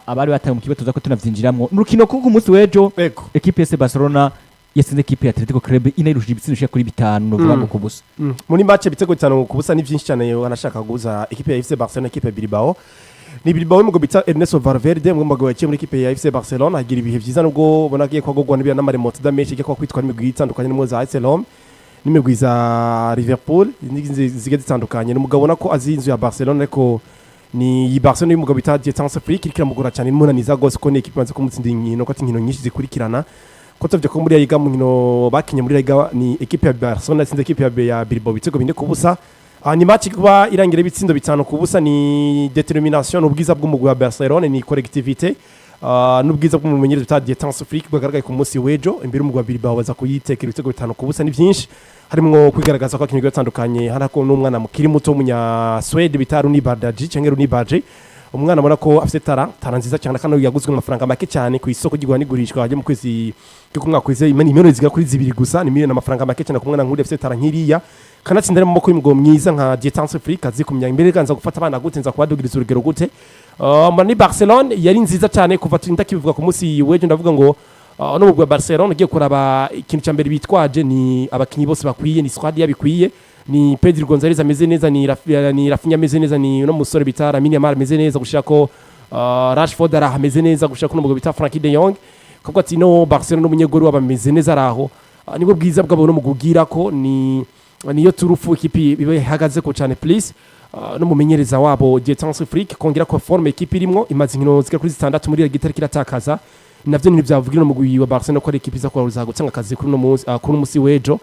abari bataye mu kigo tuza ko tunavyinjiramwo n'urukino kuko umunsi wejo equipe ya Barcelona yatsinze equipe ya Atletico Club inayirushije ibitsindo shaka kuri 5 novuga ngo kubusa muri match bitego 5 kubusa ni byinshi cyane anashaka guza equipe ya FC Barcelona equipe ya Bilbao ni Bilbao mu bita Ernesto Valverde mu mugabo yaciye muri equipe ya FC Barcelona agira ibihe byiza nubwo bonagiye kwa gogwa n'ibya n'amaremoto da menshi kwa kwitwa n'imigwi itandukanye n'imwe za AS Roma n'imigwi za Liverpool zige zitandukanye n'umugabo nako azinzu ya Barcelona ariko ni Barcelona y'umugabo bita Dietanse Flick kiramugura cyane imunaniza gose ko ni equipe manze ko mutsinda inkino ko tinkino nyinshi zikurikirana ko tavye ko muri Liga mu nkino bakinye muri Liga ni equipe ya Barcelona itsinze equipe ya Bilbao bitego binde kubusa ni match kuba irangira bitsindo bitano kubusa ni determination n'ubwiza bw'umugwi wa Barcelona ni collectivité n'ubwiza bw'umumenyereza bita Dietanse Flick bwagaragaye ku munsi wejo imbere umugwi wa Bilbao baza kuyitekera ibitego bitano kubusa ni byinshi harimo kwigaragaza ko akinyi gatandukanye harako n'umwana mukiri muto munya Swede bita Rooney Badaji cyangwa Rooney Badji umwana abona ko afite tara nziza cyane kandi yaguzwe amafaranga make cyane ku isoko ry'igwa n'igurishwa hajye mu kwezi cyo kumwaka kwezi imiliyoni zigera kuri 2 gusa ni miliyoni amafaranga make cyane ku mwana nk'uri afite tara nkiriya kanatsinda mu maboko y'umugabo mwiza nka Dietanse Flick azi kumenya imbere ganza gufata abana gutenza kubadugiriza urugero gute muri Barcelona yari nziza cyane kuva ndakivuga ku munsi weje ndavuga ngo no mu Barcelona ugiye kuraba ikintu cyambere bitwaje ni abakinyi bose bakwiye ni squad yabikwiye ni Pedro Gonzalez ameze neza ni Rafinha ameze neza ni no musore bita Lamine Yamal ameze neza gushaka ko Rashford ameze neza gushaka ko n'umugabo bita Frankie de Jong kuko ati no Barcelona n'umunyegori wabameze neza araho nibwo bwiza bwabo no mugugira ko niyo turufu ikipi bihagaze ko cyane please no mumenyereza wabo Dietanse Flick kongera ko forme ikipi irimo imaze inkino zigera kuri 6 muri Liga kiratakaza navyo ni byavugira mu mugwi wa Barcelona ko ekipi za kwa gutanga akazi kuri no munsi wejo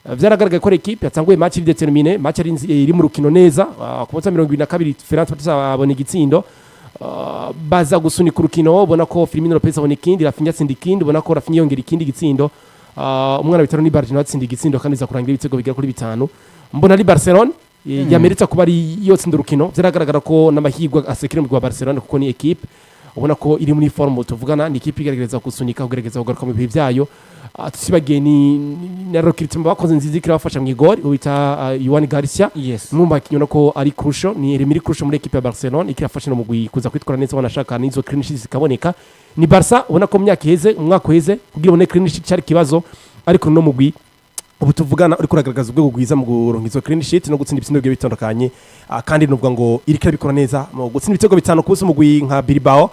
vyaragaragaye ko ekipi yatanguye match iri determine match iri mu rukino neza ku munsi 22 Ferran Torres abona igitsindo baza gusunika urukino ubona ko Firmino Lopez abona ikindi Rafinha atsinda ikindi ubona ko Rafinha yongera ikindi gitsindo umwana bitaro ni Barcelona atsinda igitsindo kandi za kurangira ibitego bigera kuri 5 mbona ari Barcelona yamerita kuba ari yotsinda urukino vyaragaragara ko n'amahirwe asekire mu Barcelona kuko ni ekipi ubona ko iri muri form tuvugana ni ikipe igerageza gusunika kugerageza kugaruka mu bihe byayo tusibagiye ni na recruitment bakoze nziza kirabafasha mu igori ubita Juan Garcia numva kinyona ko ari crucial ni Emiri crucial muri ekipe ya Barcelona ikirafasha no mu kuza kwitwara neza wanashaka nizo clean sheets zikaboneka ni Barca ubona ko myaka heze umwaka heze kugira ubone clean sheet cyari kibazo ariko no mugwi ubu tuvugana uri kuragaragaza ubwo gwiza mu guronka izo clean sheet no gutsinda ibitsindo byo bitandukanye kandi nuvuga ngo iri kirabikora neza mu gutsinda ibitego bitano kubusa umugwi nka Bilbao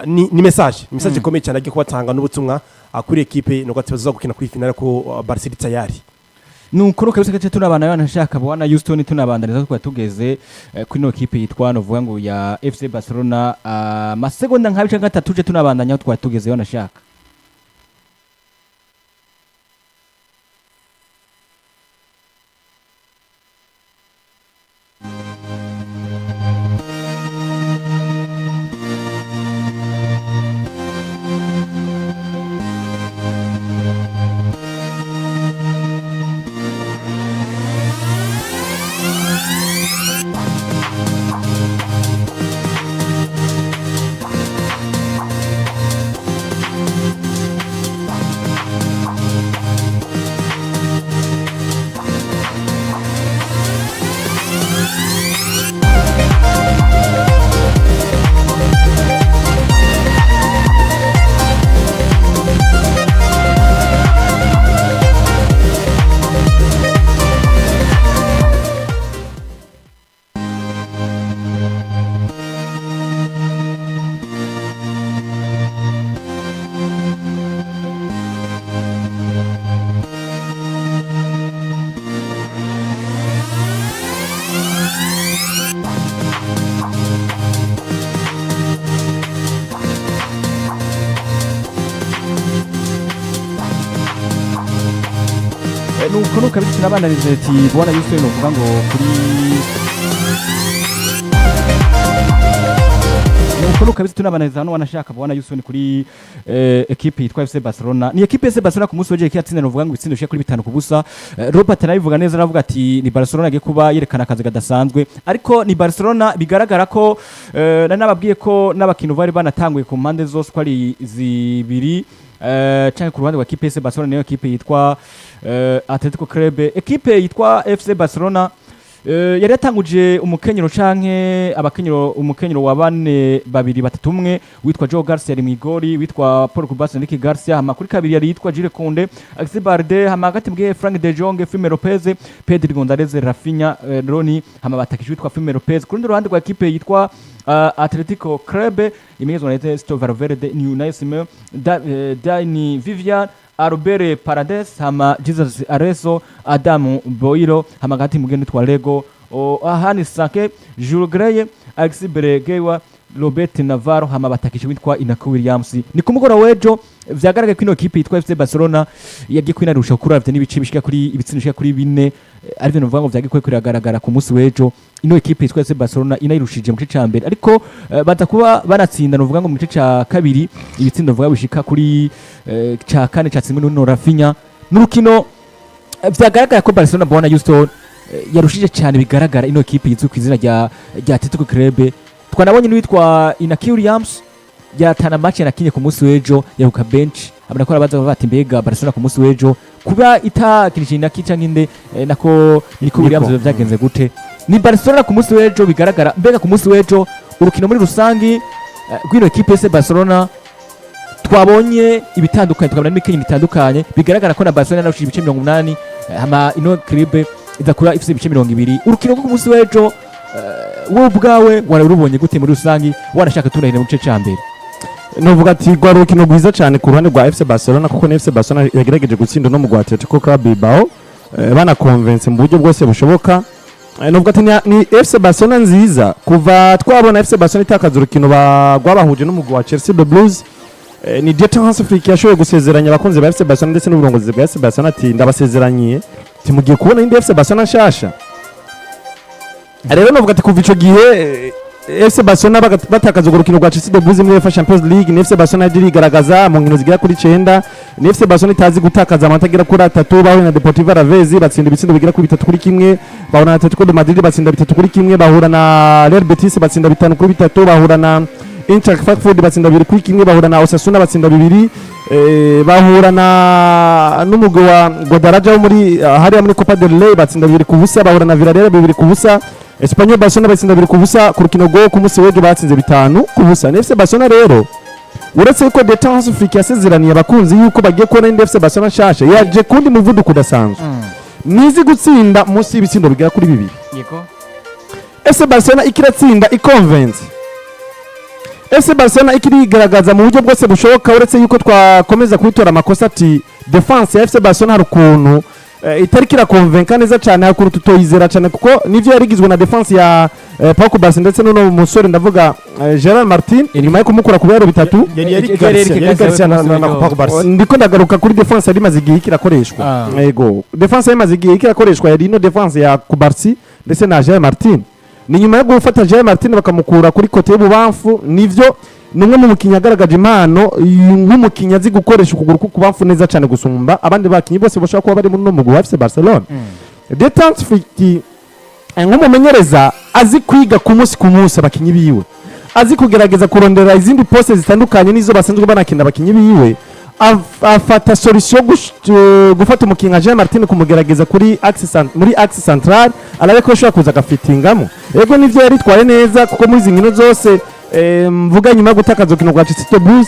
ni message ikomeye cyane agiye kubatanga n'ubutumwa kuri ekipe no gatibaza gukina kuri finale ko Barcelona tayari nuko kabisa gace tunabana yana shaka bwana Houston tunabandaniza ko tugeze kuri no ekipe yitwa novuga ngo ya FC Barcelona masegonda nkabica gatatu je tunabandanya twa tugeze yana shaka nuko kabisa tunabananiza ati bwana Houston novuga ngo kuri nuko kabisa tunabananiza hano wanashaka bwana Houston kuri equipe yitwa FC Barcelona ni equipe FC Barcelona ku munsi waje yatsinda novuga ngo itsindo kuri 5 kubusa Robert arabivuga neza aravuga ati ni Barcelona agiye kuba yerekana akazi gadasanzwe ariko ni Barcelona bigaragara ko nababwiye ko n'abakino bari banatanguye ku mpande zose ko ari zibiri cyane ku ruhande rwa equipe FC Barcelona niyo equipe yitwa Atletico Club equipe yitwa FC Barcelona yari yatanguje umukenyero canke umukenyero wa bane babiri batatu umwe witwa Joe Garcia ari mwigori witwa Paul Kubas Enrique Garcia hama kuri kabiri yari yitwa Jules Kounde Alexis Barde hama hagati mbwe Frank de Jong Firme Lopez Pedro Gonzalez Rafinha Roni hama batakije witwa Firme Lopez ku rundi ruhande rwa equipe yitwa Atletico Club imezwa na Ernesto Valverde Nunes Simeo Dani Vivian Albert Paredes hama Jesus Areso Adamu Boiro hama hagati mugende twa Lego Ahani Sake Jules Grey Alexis Beregewa Robert Navarro hama batakije witwa Inaki Williams ni kumugora wejo vyagaragaye kwino equipe yitwa FC Barcelona yagiye kwinarusha kuravye n'ibice bishika kuri ibitsino bishika kuri 4 arivyo novuga ngo vyagiye kwiragaragara ku munsi wejo ino equipe yitwa FC Barcelona inayirushije mu gice ca mbere ariko baza kuba banatsinda novuga ngo mu gice ca kabiri ibitsindo novuga bishika kuri ca kane ca tsimwe no Rafinha n'urukino vyagaragara ko Barcelona bona Houston yarushije cyane bigaragara ino equipe yitwa kwizina rya Atletico Club twanabonye n'uwitwa Inaki Williams yatana match nakinye ku munsi wejo yahuka bench abona ko arabaza bati mbega Barcelona ku munsi wejo kuba itakinije Inaki canke inde nako Inaki Williams vyagenze gute ni Barcelona ku munsi wejo bigaragara mbega ku munsi wejo urukino muri rusangi gwino equipe ya Barcelona twabonye ibitandukanye tukabona n'imikenyi bitandukanye bigaragara ko na Barcelona narushije ibice 80 hama ino club idakura ifite ibice 20 urukino ku munsi wejo wowe ubwawe wararubonye gute muri rusangi warashaka tunahira mu gice ca mbere novuga ati rwa rukino rwiza cyane ku ruhande rwa FC Barcelona kuko ni FC Barcelona yagerageje gutsinda no mu rwa Atletico Club Bilbao bana convince mu buryo bwose bushoboka novuga ati ni FC Barcelona nziza kuva twabona FC Barcelona itakaza urukino rwabahuje no mu rwa Chelsea the Blues ni Dieter Hansflick yashoboye gusezeranya abakunzi ba FC Barcelona ndetse n'uburongozi bwa FC Barcelona ati ndabasezeranye timugiye kubona indi FC Barcelona nshasha rero novuga ati kuva ico gihe FC Barcelona batakaza urukino rwa Chelsea the Blues muri UEFA Champions League ni FC Barcelona yirigaragaza mu nkino zigera kuri 9 ni FC Barcelona itazi gutakaza amanota agera kuri 3 bahura na Deportivo Alaves batsinda ibitsindo bigera kuri 3 kuri kimwe bahura na Atletico de Madrid batsinda 3 kuri kimwe bahura na Real Betis batsinda 5 kuri 3 bahura na Eintracht Frankfurt batsinda 2 kuri kimwe bahura na Osasuna batsinda 2 bahura na n'umugwi wa Guadalajara wo muri hariya muri Copa del Rey batsinda 2 ku busa bahura na Villarreal 2 ku busa Espanyol Barcelona batsinda 2 ku busa ku rukino rwo ku munsi wejo batsinze 5 ku busa FC Barcelona rero uretse ko Dieter Hansflick yasezeraniye abakunzi yuko bagiye kubona indi FC Barcelona nshasha yaje kundi muvuduko udasanzwe nizi gutsinda munsi y'ibitsindo bigera kuri 2 yego FC Barcelona ikiratsinda iconvince FC Barcelona ikirigaragaza mu buryo bwose bushoboka uretse yuko twakomeza kubitora amakosa ati defense ya FC Barcelona harukuntu itari kira convaincre neza cyane hakuru tutoyizera cyane kuko nivyo yarigizwe na defense ya Pau Kubas ndetse no musore ndavuga Gerard Martin inyuma yo kumukura ku biro bitatu yari Garcia na Pau Kubas ndiko ndagaruka kuri defense yari maze igihe kirakoreshwa yego defense yari maze igihe kirakoreshwa yari no defense ya Kubas ndetse na Gerard Martin ni nyuma yo gufata Gerard Martin bakamukura kuri kote y'ububamfu nivyo numwe mu mukinya agaragaje impano nk'umukinya azi gukoresha ukuguru kubamfu neza cyane gusumba abandi bakinyi bose bashaka kuba bari muri no mugwi wa FC Barcelona Dieter Hansflick nk'umumenyereza azi kwiga ku munsi abakinyi biwe azi kugerageza kurondera izindi poste zitandukanye nizo basanzwe banakina abakinyi biwe afata solution gufata umukinya Jean Martin kumugerageza kuri muri axe central ariko ashobora kuza gafitingamo yego nivyo yaritwaye neza kuko muri zinkino zose mvuga nyuma gutakaza urukino rwa Chelsea the Blues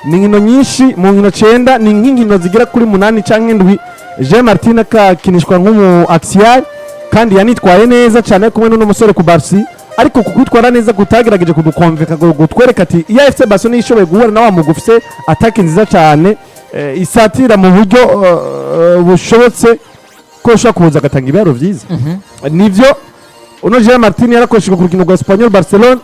ni nkino nyinshi mu nkino 9 ni nk'inkino zigera kuri 8 canke 7 Jean Martin akakinishwa nk'umu axial kandi yanitwaye neza cyane kumwe n'uno musore ku Barca ariko kugutwara neza gutagerageje kudukonveka gutwereka ati iya FC Barcelona ishoboye guhura na wa mugufise attaque nziza cyane isatira mu buryo bushobotse ko ushaka kuza gatanga ibaro vyiza nivyo uno Jean Martin yarakoshije ku rukino rwa Espanyol Barcelona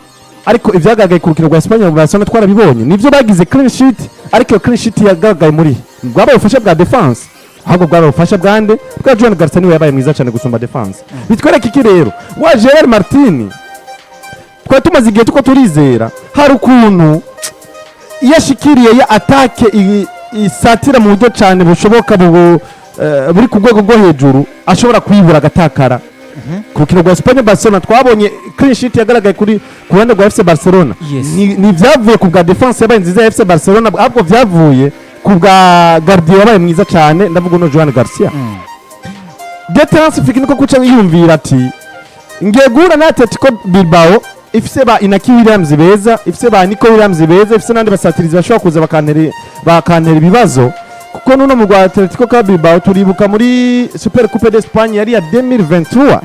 ariko ivyagagaye ku rukino rwa Espanyol Barcelona twarabibonye nivyo bagize clean sheet ariko clean sheet yagagaye muri bwabaye ubufasha bwa defense ahubwo bwabaye ubufasha bwande bwa Joan Garcia niwe yabaye mwiza cyane gusumba defense bitwereka iki rero wa Gerard Martin kwa tumaze igihe tuko turizera hari ukuntu yashikiriye ya attaque isatira mu buryo cyane bushoboka buri ku rwego rwo hejuru ashobora kwibura agatakara ku rukino rwa Espanyol Barcelona twabonye clean sheet yagaragaye kuri ku ruhande rwa FC Barcelona ni vyavuye ku bwa defense yabaye nziza ya FC Barcelona ahubwo vyavuye ku bwa Guardiola yabaye mwiza cyane ndavuga no Joan Garcia Dieter Hansflick niko kuca yumvira ati ngiye guhura na Atletico Bilbao ifise ba Inaki Williams beza, ifise ba Nico Williams beza, ifise nandi basatirizi bashobora kuza bakantera ibibazo, kuko nuno mu Atletico Bilbao turibuka muri Super Coupe d'Espagne yari ya 2023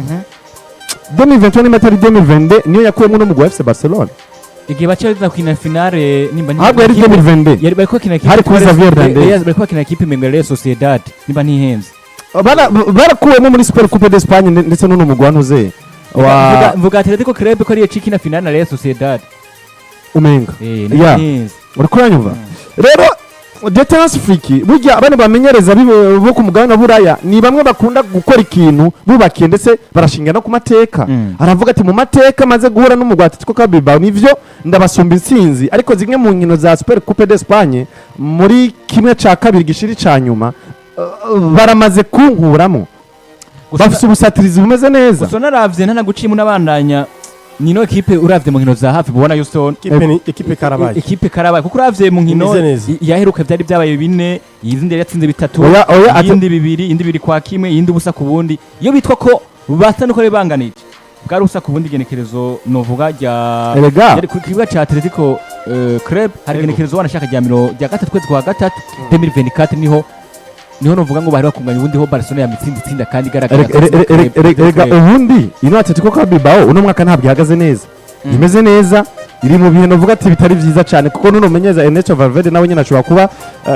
2023 n'imatari 2022 niyo yakuyemo no mu FC Barcelona igihe bacha kina finale nimba ntabwo yari 2022 yari bariko kina hari kuri Xavier Hernandez bariko kina equipe Real Sociedad nimba ntihenze barakuwemo muri Super Coupe d'Espagne ndetse nuno mu Gwantuze mvuga Atletico Club ko ari kina finale na Real Sociedad umenga ya urakuranyumva rero Deterrence Friki burya abana bamenyereza bo ku mugabane wa Buraya ni bamwe bakunda gukora ikintu bubakiye ndetse barashinga no ku mateka aravuga ati mu mateka maze guhura n'umugwi Atletico Bilbao nivyo ndabasumba intsinzi ariko zimwe mu nkino za Super Coupe d'Espagne muri kimwe ca kabiri gishiri ca nyuma baramaze kunkuramo bafise ubusatirizi bumeze neza gusa naravye ntanagucimo nabandanya nino ekipe uravye mu nkino za hafi bubona Houston ekipe karabaye kuko uravye mu nkino yaheruka byari byabaye 4 yizindi yatsinze 3 yindi 2 indi 2 kwa kimwe yindi ubusa ku bundi iyo bitwa ko basa nuko rebanganije bwari ubusa ku bundi genekerezo novuga rya ku kibuga ca Atletico Club hari genekerezo wanashaka rya gatatu kwezi kwa gatatu 2024 niho novuga ngo bari bakunganya ubundi ho Barcelona ya mitsinda kandi garagara ubundi ino Atletico Bilbao uno mwaka ntabwo ihagaze neza imeze neza iri mu bintu novuga ati bitari vyiza cyane kuko nuno menyeza Ernesto Valverde nawe nyine ashobora kuba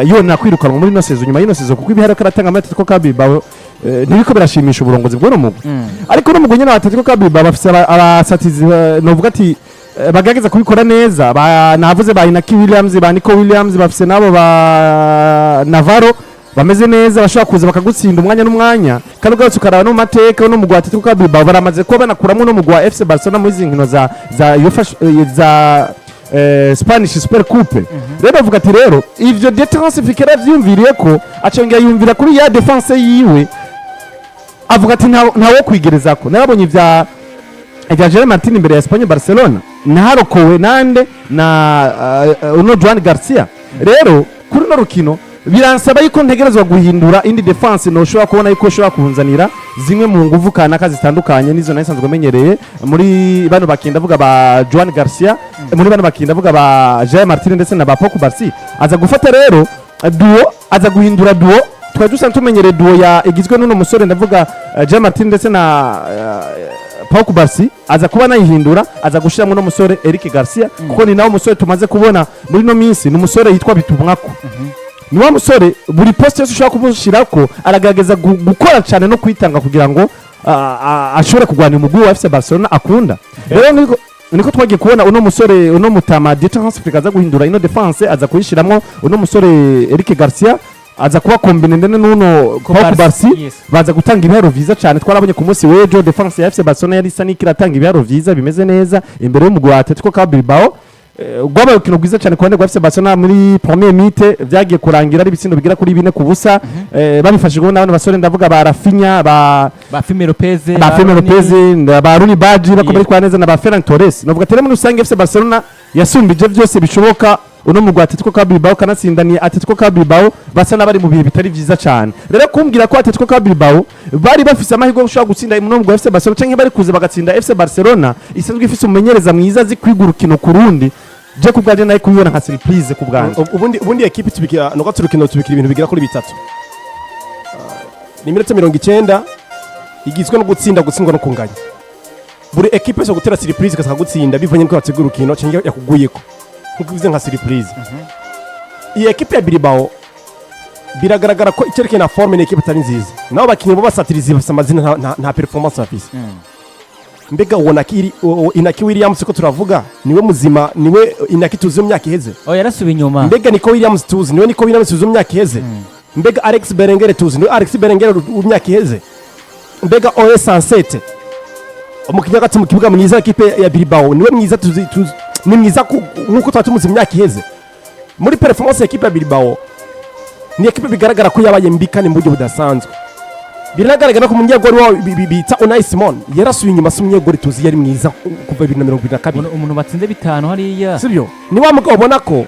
yona kwirukanwa muri no sezo nyuma y'ino sezo kuko ibihara karatanga Atletico Bilbao nibiko birashimisha uburongozi bw'uno mugwi ariko no mugwi nyine Atletico Bilbao bafise abasatizi novuga ati bagageza kubikora neza navuze ba Inaki Williams ba Nico Williams bafise nabo ba Navarro bameze neza bashobora kuza bakagutsinda umwanya n'umwanya kandi ugarutse ukaraba no mu mateka no mu gwa Atletico Bilbao baramaze kuba banakuramo no mu gwa FC Barcelona muri izi nkino za Spanish Super Coupe rero bavuga ati rero ivyo Deterrence Fikera vyumviriye ko acongera yumvira kuri ya defense yiwe avuga ati ntawo kwigereza ko narabonye ivya Gerard Martin imbere ya Espagne Barcelona naharokowe nande na uno Juan Garcia rero kuri no rukino biransaba yuko ntegerezwa guhindura indi defense no shobora kubona yuko shobora kunzanira zimwe mu nguvu kanaka zitandukanye nizo nasanzwe menyereye muri bano bakinda vuga ba Juan Garcia muri bano bakinda vuga ba Gerard Martin ndetse na ba Pau Cubarsí aza gufata rero duo aza guhindura duo twa dusa tumenyereye duo ya igizwe n'uno musore ndavuga Gerard Martin ndetse na Pau Cubarsí aza kuba nayihindura aza gushiramo no musore Eric Garcia kuko ni nawo musore tumaze kubona muri no minsi ni umusore yitwa Bitumwako ni wa musore buri poste yose ushaka kumushirako aragaragaza gukora cyane no kwitanga kugira ngo ashobore kugwana umugwi wa FC Barcelona akunda rero niko twagiye kubona uno musore uno mutama Deterrence Friki aza guhindura ino defense aza kuyishiramo uno musore Eric Garcia aza kuba kombine ndene n'uno Pau Cubarsí baza gutanga ibiharo vyiza cyane twarabonye ku munsi w'ejo defense ya FC Barcelona yari isa n'ikiratanga ibiharo vyiza bimeze neza imbere y'umugwi wa Atletico Bilbao gwabaye ukino gwiza cyane kwande gwa FC Barcelona muri premier mite vyagiye kurangira ari bitsindo bigira kuri 4 kubusa babifashijwe n'abana basore ndavuga ba Rafinha ba Firmino Lopez ba Rooney Badji bakomeye kwa neza na ba Ferran Torres novuga tere muri usange FC Barcelona yasumbije byose bishoboka uno mu Atletico Bilbao kanatsindaniye Atletico Bilbao basa nabari mu bihe bitari vyiza cyane rero kumbwira ko Atletico Bilbao bari bafise amahirwe yo gushobora gutsinda uno mu FC Barcelona canke bari kuza bagatsinda FC Barcelona isanzwe ifise umumenyereza mwiza zikwigura ukino kurundi je kubgaje naye kubibona nka surprise kubganje ubundi equipe tubikira no gaturukino tubikira ibintu bigira kuri bitatu ni minota 90 igizwe no gutsindwa no kunganya buri equipe so gutera surprise kasaka gutsinda bivanye n'uko bategura ukino cyangwa yakuguyeko nkuko bivuze nka surprise iyi equipe ya Bilbao biragaragara ko icyerekeye na forme n'equipe tari nziza nabo bakinyi bo basatirizi bafite amazina nta performance bafise mbega ubona kiri Inaki Williams ko turavuga niwe muzima niwe Inaki tuzi mu myaka iheze yarasubiye inyuma mbega Nico Williams tuzi niwe Nico Williams tuzi mu myaka iheze mbega Alex Berenguer tuzi niwe Alex Berenguer mu myaka iheze mbega Oe Sancet umukinnyi gatatu mu kibuga mwiza equipe ya Bilbao niwe mwiza tuzi ni mwiza nkuko twatumuze mu myaka iheze muri performance ya equipe ya Bilbao ni equipe bigaragara ko yabaye mbikane mu buryo budasanzwe biragaragara ko umunyegori wa bita Unai Simon yarasuye inyuma s'umunyegori tuzi yari mwiza kuva 2022 umuntu batsinze 5 hariya sibyo ni wa mugabo ubona ko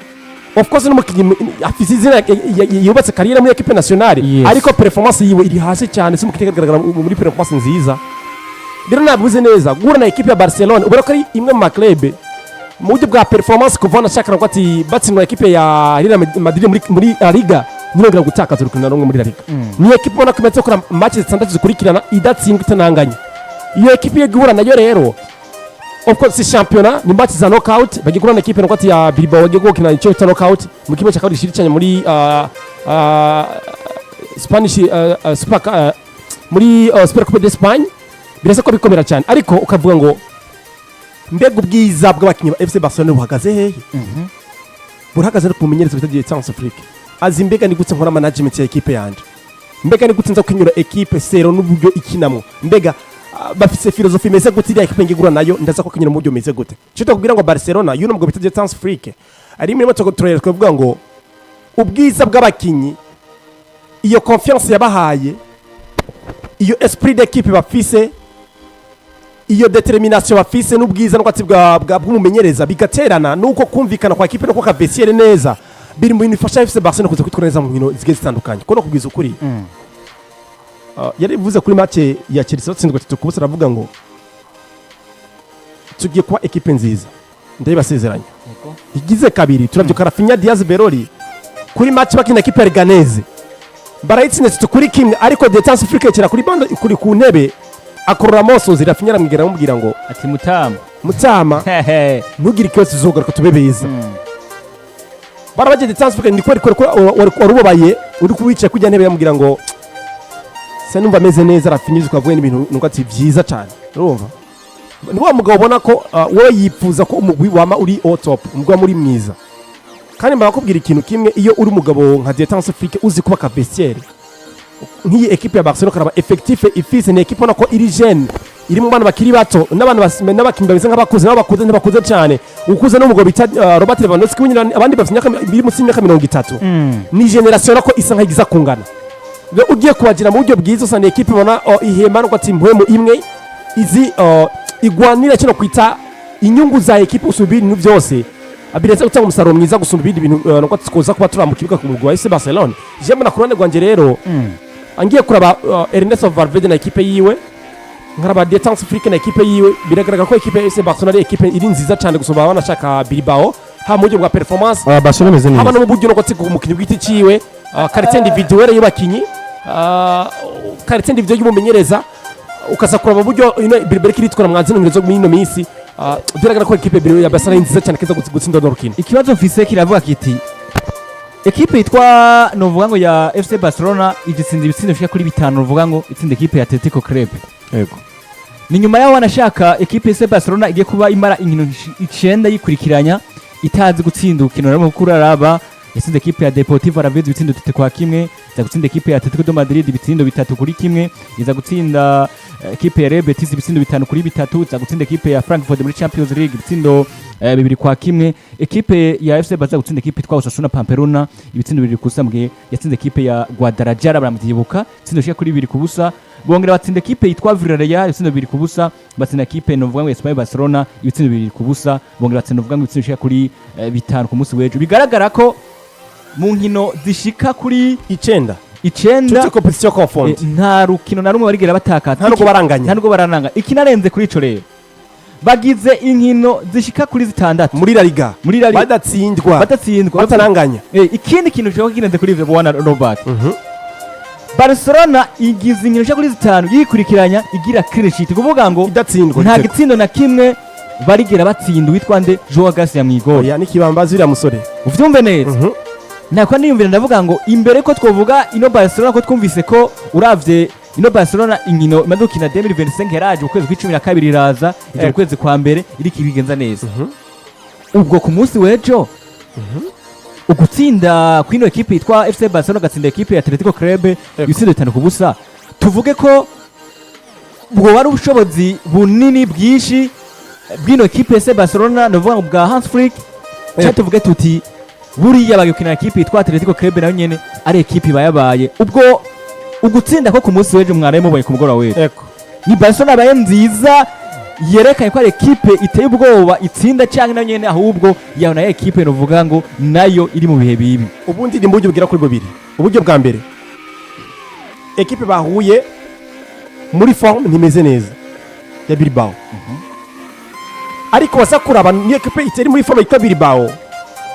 of course n'umukinnyi afise izina yubatse kariyera muri equipe nationale ariko performance yiwe iri hasi cyane s'umukinnyi agaragara muri performance nziza rero nabuze neza guhura na ekipe ya Barcelona ubona ko ari imwe mu maklebe mu buryo bwa performance kuva nashaka ko ati batsindwa ekipe ya Real Madrid muri La Liga ntibongera gutakaza urukino rumwe muri La Liga ni ekipe ubona ko imaze gukora match zitandatu zikurikirana idatsindwa itananganye iyo ekipe yo guhura nayo rero of course championnat ni match za knockout bagiye guhura na ekipe no kwati ya Bilbao bagiye gukina icyo cya knockout mu kigo cya kabiri shirikanye muri Spanish muri Super Coupe d'Espagne birasa ko bikomera cyane ariko ukavuga ngo mbega ubwiza bw'abakinnyi ba FC Barcelona buhagaze hehe burahagaze ku mumenyereza bitagiye Chance Afrique azi mbega ni gutse nkora management ya ekipe yanje mbega ni gutse nza kunyura ekipe sero n'uburyo ikinamo mbega bafise filozofi meze gute iriya ekipe ngigura nayo ndaza ko kunyura mu buryo meze gute cyo tukubwira ngo Barcelona yuno mugabo bitagiye Chance Afrique ari muri moto control twavuga ngo ubwiza bw'abakinnyi iyo confiance yabahaye iyo esprit d'équipe bafise iyo determination bafise n'ubwiza n'ubwatsi bw'umumenyereza bigaterana nuko kumvikana kwa equipe no kwa vestiaire neza biri mu bintu bifasha FC Barcelona kuza kwitwara neza mu nkino zigiye zitandukanye ko no kubwiza ukuri yari bivuze kuri match ya Chelsea batsinzwe 3-0 aravuga ngo tugiye kwa equipe nziza ndabasezeranya igize kabiri turabyuka Rafinha Diaz Beroli kuri match bakina equipe ya Leganese barayitsinze tukuri kimwe ariko de Chance Afrique kira kuri bando kuri ku ntebe akorora Mosozi Rafinha aramwigera amubwira ngo ati mutama ntugire ikibazo uzogaruka tubebeza barabaje de Chance Afrique ni kweri warubabaye uri kubica kujya ntebe yamubwira ngo se numva meze neza Rafinha ukavuye n'ibintu nuko ati byiza cyane urumva ni wa mugabo ubona ko wowe yifuza ko umugwi wama uri au top umugwi muri mwiza kandi mbakubwira ikintu kimwe iyo uri umugabo nka Chance Afrique uzi kuba ka vestiaire nk'iyi equipe ya Barcelona karaba effectif ifise ni equipe nako iri jeune iri mu bana bakiri bato n'abakinnyi bameze nk'abakuze n'abakuze cyane ukuze n'umugabo bita Robert Lewandowski abandi bafite biri munsi y'imyaka 30 ni generation nako isa nkagiza kungana ugiye kubagira mu buryo bwiza usa ni equipe ubona ihemba no kwati mpwemu imwe izi igwanira cyo kwita inyungu za equipe usubira ibintu byose abiretse gutanga umusaruro mwiza gusumba ibindi bintu no kwati koza kuba turi mu kibuga ku mugwa FC Barcelona jemwe na kurane gwanje rero angiye kuraba Ernesto Valverde na equipe yiwe nkaraba de Chance Afrique na equipe yiwe biragaragara ko equipe ya FC Barcelona ari equipe iri nziza cyane gusumba abana shaka Bilbao ha mu buryo bwa performance Barcelona meze neza abana mu buryo no kwati ku mukinyi gwiti ciwe karite individuelle y'abakinyi karite individuelle y'umumenyereza ukaza kuraba buryo Bilbao kiritwara mwanzino ngizo muri ino minsi biragaragara ko equipe ya Barcelona nziza cyane keza gutsinda n'urukino ikibazo mfise kiravuga kiti ekipe yitwa novuga ngo ya FC Barcelona igitsinda ibitsindo bishika kuri 5 novuga ngo itsinda ekipe ya Atletico Club yego ni nyuma yaho wanashaka ekipe ya FC Barcelona igiye kuba imara inkino 9 yikurikiranya itazi gutsinda ukino ramo kuraraba yatsinda ekipe ya Deportivo Alaves ibitsindo 3-1 iza gutsinda ekipe ya Atletico de Madrid ibitsindo 3-1 iza gutsinda ekipe ya Real Betis ibitsindo 5-3 iza gutsinda ekipe ya Frankfurt muri Champions League ibitsindo 2-1 ekipe ya FC Barcelona gutsinda ekipe twa Osasuna Pamplona ibitsindo 2-0 mugihe yatsinda ekipe ya Guadalajara baramutibuka ibitsindo shika kuri 2-0 bongera batsinda ekipe yitwa Villarreal ibitsindo 2-0 batsinda ekipe novuga ngo Espanyol Barcelona ibitsindo 2-0 bongera batsinda novuga ngo ibitsindo shika kuri 5 ku munsi w'ejo bigaragara ko mu nkino zishika kuri 9 toute compétition confondue nta rukino na rumwe barigera batakata nta nuko baranganya ikinarenze kuri ico rero bagize inkino zishika kuri 6 muri La Liga badatsindwa batananganya ikindi kintu cyo kirenze kuri ivyo bwana Robert Barcelona igize inkino zishika kuri 5 yikurikiranya igira clean sheet kuvuga ngo idatsindwa nta gitsindo na kimwe barigera batsinda witwa nde Joao Garcia mwigoro oya nikibambaza uriya musore uvyumve neza nako niyumvira ndavuga ngo imbere ko twovuga ino Barcelona ko twumvise ko uravye ino Barcelona inkino madukina 2025 yaraje ukwezi kwa 12 iraza ije ukwezi kwa mbere iri kibigenza neza ubwo ku munsi w'ejo ugutsinda kwino equipe yitwa FC Barcelona gatsinda equipe ya Atletico Club ibitsindo 5-0 tuvuge ko ubwo wari ubushobozi bunini bwishi bwino equipe ya FC Barcelona novuga ngo bwa Hans Flick cyatuvuge tuti buriya bagukina equipe yitwa Atletico Club nayo nyene ari equipe bayabaye ubwo ugutsinda ko ku munsi w'ejo mwaraye mubonye ku mugoroba w'ejo ni Barcelona baye nziza yerekanye ko ari equipe iteye ubwoba itsinda cyangwa nayo nyene ahubwo yaho nayo equipe novuga ngo nayo iri mu bihe bibi ubundi ni mbujye bwira kuri bubiri uburyo bwa mbere equipe bahuye muri forme ntimeze neza ya Bilbao ariko waza kuraba ni ekipe itari muri forme yitwa Bilbao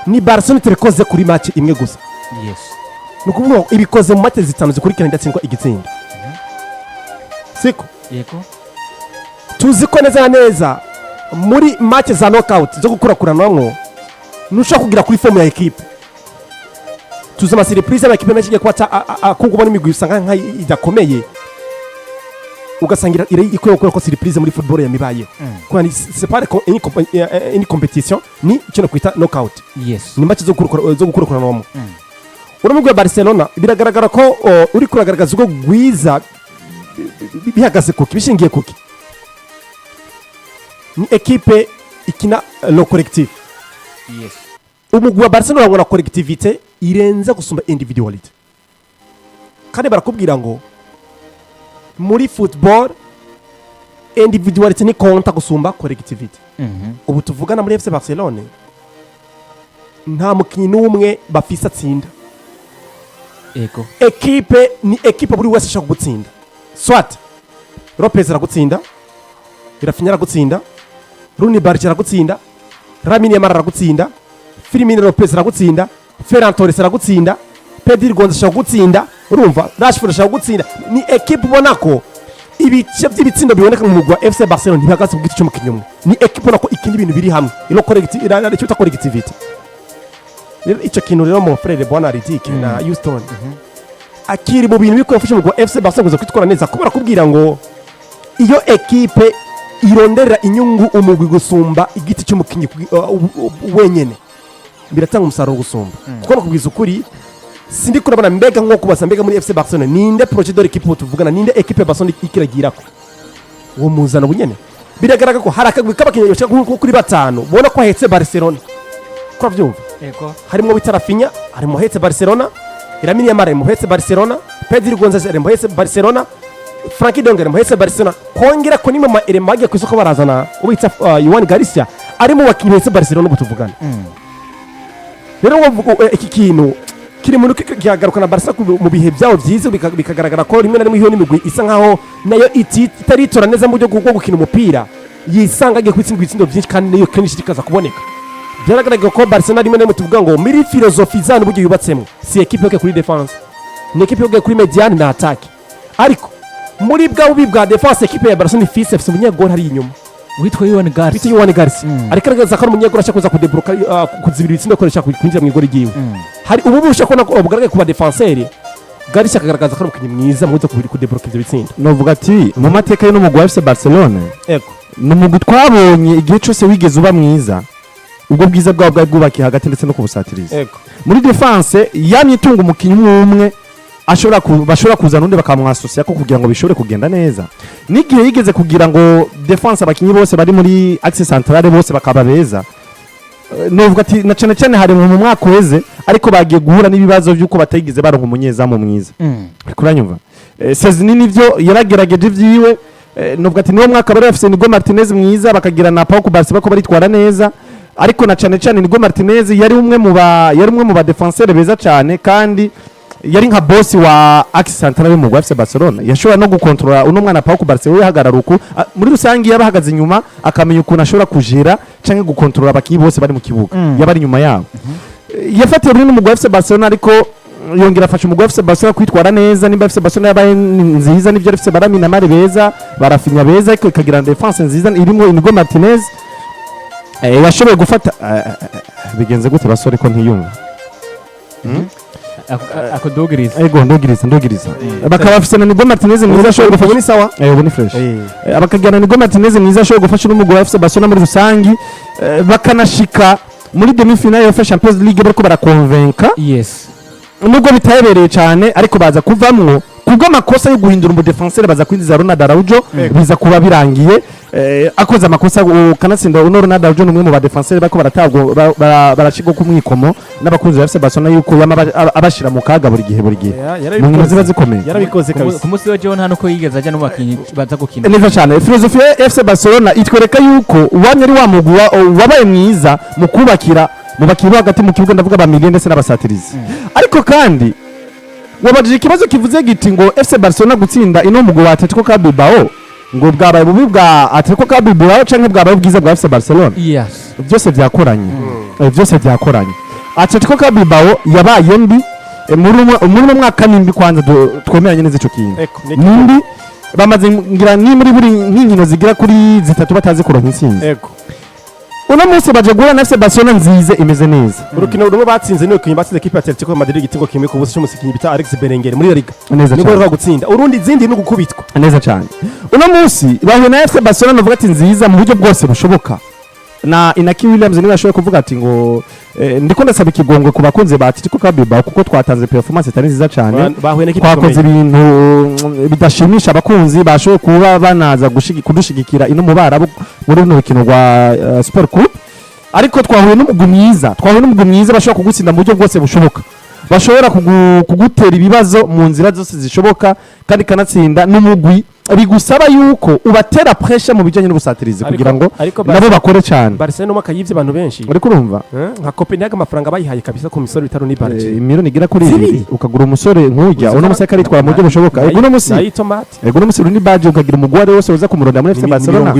ni Barcelona iterekoze kuri match imwe gusa yes nukuvuga ibikoze mu match zitanu zikurikirana ndatsindwa igitsinda siko yego tuzi ko neza muri match za knockout zo gukurakuranwamwo nushaka kugira kuri forme ya ekipe tuzi ama surprise ya ekipe nakiye kwata akungubona imigwi usanga nka idakomeye ugasangira ikwiye gukora ko surprise muri football yamibaye kwa ni c'est pas une compétition ni cyo kwita knockout yes ni match zo gukurakuranwamwo uramugwe Barcelona biragaragara ko uri kuragaragaza uko gwiza bihagaze kuki bishingiye kuki ni ekipe ikina lo collectif yes umugwi wa Barcelona ngona collectivité irenza gusumba individuality kandi barakubwira ngo muri football individuality ni konta gusumba collectivity ubu tuvugana muri FC Barcelona nta mukinyi n'umwe bafisa tsinda yego ekipe ni ekipe buri wese ashaka gutsinda swat Lopez aragutsinda Rafinha aragutsinda Rooney Barca aragutsinda Lamine Yamal aragutsinda Firmino Lopez aragutsinda Ferran Torres aragutsinda Pedri Gonzalez aragutsinda urumva Rashford aragutsinda ni ekipe ubona ko ibice by'ibitsindo biboneka mu mugwa FC Barcelona ntibihagaze ku giti cyo mu kinyumwe ni ekipe ubona ko ikindi ibintu biri hamwe ino collectivity rero icyo kintu rero mon frère Bwana Riddick na Houston akiri mu bintu biko yafashe mu mugwa FC Barcelona kuza kwitwara neza kubera kubwira ngo iyo ekipe ironderera inyungu umugwi gusumba igiti cy'umukinyi wenyene biratanga umusaruro gusumba kuko nakubwiza ukuri sindi kurabana mbega nko kubasa mbega muri FC Barcelona ninde projet de l'équipe tuvugana ninde equipe Barcelona ikiragirako uwo muzana bunyene biragaragara ko hari akagwi k'abakinyi bashaka nko kuri batanu bona ko hetse Barcelona ko byumva yego harimo bitarafinya harimo hetse Barcelona Lamine Yamal harimo hetse Barcelona Pedri Gonzalez harimo hetse Barcelona Frankie de Jong harimo hetse Barcelona kongera ko nimwe ma elema agiye kwisoko barazana ubitsa Juan Garcia arimo bakinyi hetse Barcelona butuvugana rero iki kintu kiri mu kigaruka na Barca mu bihe byawo byiza bikagaragara ko rimwe na rimwe iyo n'imigwi isa nkaho nayo itaritora neza mu buryo bwo gukina umupira yisanga agiye kwitsindwa ibitsindo byinshi kandi nayo kenshi ikaza kuboneka byaragaragaye ko Barcelona rimwe na rimwe tuvuga ngo muri filozofi zano buryo yubatsemo si ekipe yoke kuri defense ni ekipe yoke kuri mediane na attaque ariko muri bwa bubi bwa defense ekipe ya Barcelona ifise umunyegol hari inyuma witwa Juan Garcia ariko aragaragaza ko umunyegol ashaka kuza kudebloka kuzibira ibitsindo akoresha kwinjira mu igori giwe hari ubu bushaka ko bugaragaye ku ba defenseur Garcia akagaragaza ko umukinnyi mwiza mu kudebloka ibyo bitsindo novuga ati mu mateka yo n'umugwi wa FC Barcelona ego n'umugwi twabonye igihe cyose wigeze uba mwiza ubwo bwiza bwawe bwari bwubakiye hagati ndetse no kubusatiriza ego muri defense yamye itunga umukinnyi umwe bashobora kuzana undi bakamwasosiya ko kugira ngo bishobore kugenda neza n'igihe yigeze kugira ngo defense abakinnyi bose bari muri axe centrale bose bakaba beza novuga ati na cyane cyane hari mu mwaka weze ariko bagiye guhura n'ibibazo by'uko batagize baronka umunyezamu mwiza kuranyumva Sezini nivyo yaragerageje vyiwe novuga ati niwo mwaka bari bafise Nigo Martinez mwiza bakagira na Pau Kubarsi bako baritwara neza ariko na cyane cyane Nigo Martinez yari umwe mu ba defenseur beza cyane kandi yari nka boss wa axe centrale mu FC Barcelona yashobora no gukontrola uno mwana Pau Kubarsi we hagararuku muri rusangi yabahagaze inyuma akamenya ukuntu ashobora kujera canke gukontrola abakiyi bose bari mu kibuga yabari inyuma yabo yafatiye muri mu FC Barcelona ariko yongera afasha umugwi FC Barcelona kwitwara neza nimba FC Barcelona yabaye nziza nivyo FC Lamine Yamal beza barafinya beza ariko ikagira defense nziza irimo Nigo Martinez yashoboye gufata bigenze gute basore ko ntiyumva akudogiriza ego ndogiriza bakaba bafise na Nigo Martinez mwiza ashoboye gufasha ni sawa ubu ni fresh abakagira Nigo Martinez mwiza ashoboye gufasha n'umugwi wa FC Barcelona muri rusangi bakanashika muri demi finale ya Champions League bariko barakonvenka yes nubwo bitabereye cyane ariko baza kuvamwo kubwo amakosa yo guhindura umudefenseur baza kwinjiza Ronaldo Araujo biza kuba birangiye akoze amakosa kanatsinda Ronaldo Araujo numwe mu ba defenseur bako baratabwo barashigwa ku mwikomo n'abakunzi ba FC Barcelona yuko abashira mu kaga buri gihe mu nkino ziba zikomeye yarabikoze kabisa ku munsi wa John hano ko yigeze ajya n'abakinyi baza gukina neza cyane filozofi ya FC Barcelona itwereka yuko uwanya ari wa mugwi wabaye mwiza mu kubakira mu bakibu hagati mu kibuga ndavuga ba Miguel ndetse n'abasatirizi ariko kandi wabajije ikibazo kivuze giti ngo FC Barcelona gutsinda ino mugwi wa Atletico Bilbao ngo bwabaye bubi bwa Atletico Club Bilbao canke bwabaye bwiza bwa FC Barcelona yes byose byakoranye byose byakoranye. Atletico Club Bilbao yabaye mbi muri mwaka nimbi kwanza twemeranye neza ico kintu nimbi bamaze ngira ni muri buri nk'inkino zigira kuri zitatu batazi kuronka intsinzi. Uno munsi baje guhura na FC Barcelona nzize imeze neza. Urukino rumwe batsinze ni ukinyi batsinze equipe ya Atletico Madrid igitego kimwe ku buso cy'umusikinyi bita Alex Berenguer muri La Liga. Niko rwa gutsinda. Urundi zindi no gukubitwa. Neza cyane. Uno munsi bahuye na FC Barcelona bavuga ati nziza mu buryo bwose bushoboka. Na Inaki Williams niwe ashoboye kuvuga ati ngo ndiko ndasaba ikigongwe ku bakunze ba Atletico Club Bilbao kuko twatanze performance itari nziza cyane. Twakoze ibintu bidashimisha abakunzi bashoboye kuba banaza kudushigikira ino mu Barabu muri runo rukino rwa Sport Club. Ariko twahuye n'umugwi mwiza bashobora kugutsinda mu buryo bwose bushoboka. Bashobora kugutera ibibazo mu nzira zose zishoboka kandi kanatsinda n'umugwi bigusaba yuko ubatera pressure mu bijanye n'ubusatirizi kugira ngo nabo bakore cyane. Barcelona makayivye abantu benshi. Uri kurumva? Nka Copenhagen amafaranga bayihaye kabisa ku misoro bitaro ni budget. Miliyoni igira kuri 2 ukagura umusore nk'ujya uno musaka aritwara mu buryo bushoboka. Ego no musi. Ego no musi uri ni budget ukagira umugware wose uza kumuronda muri FC Barcelona.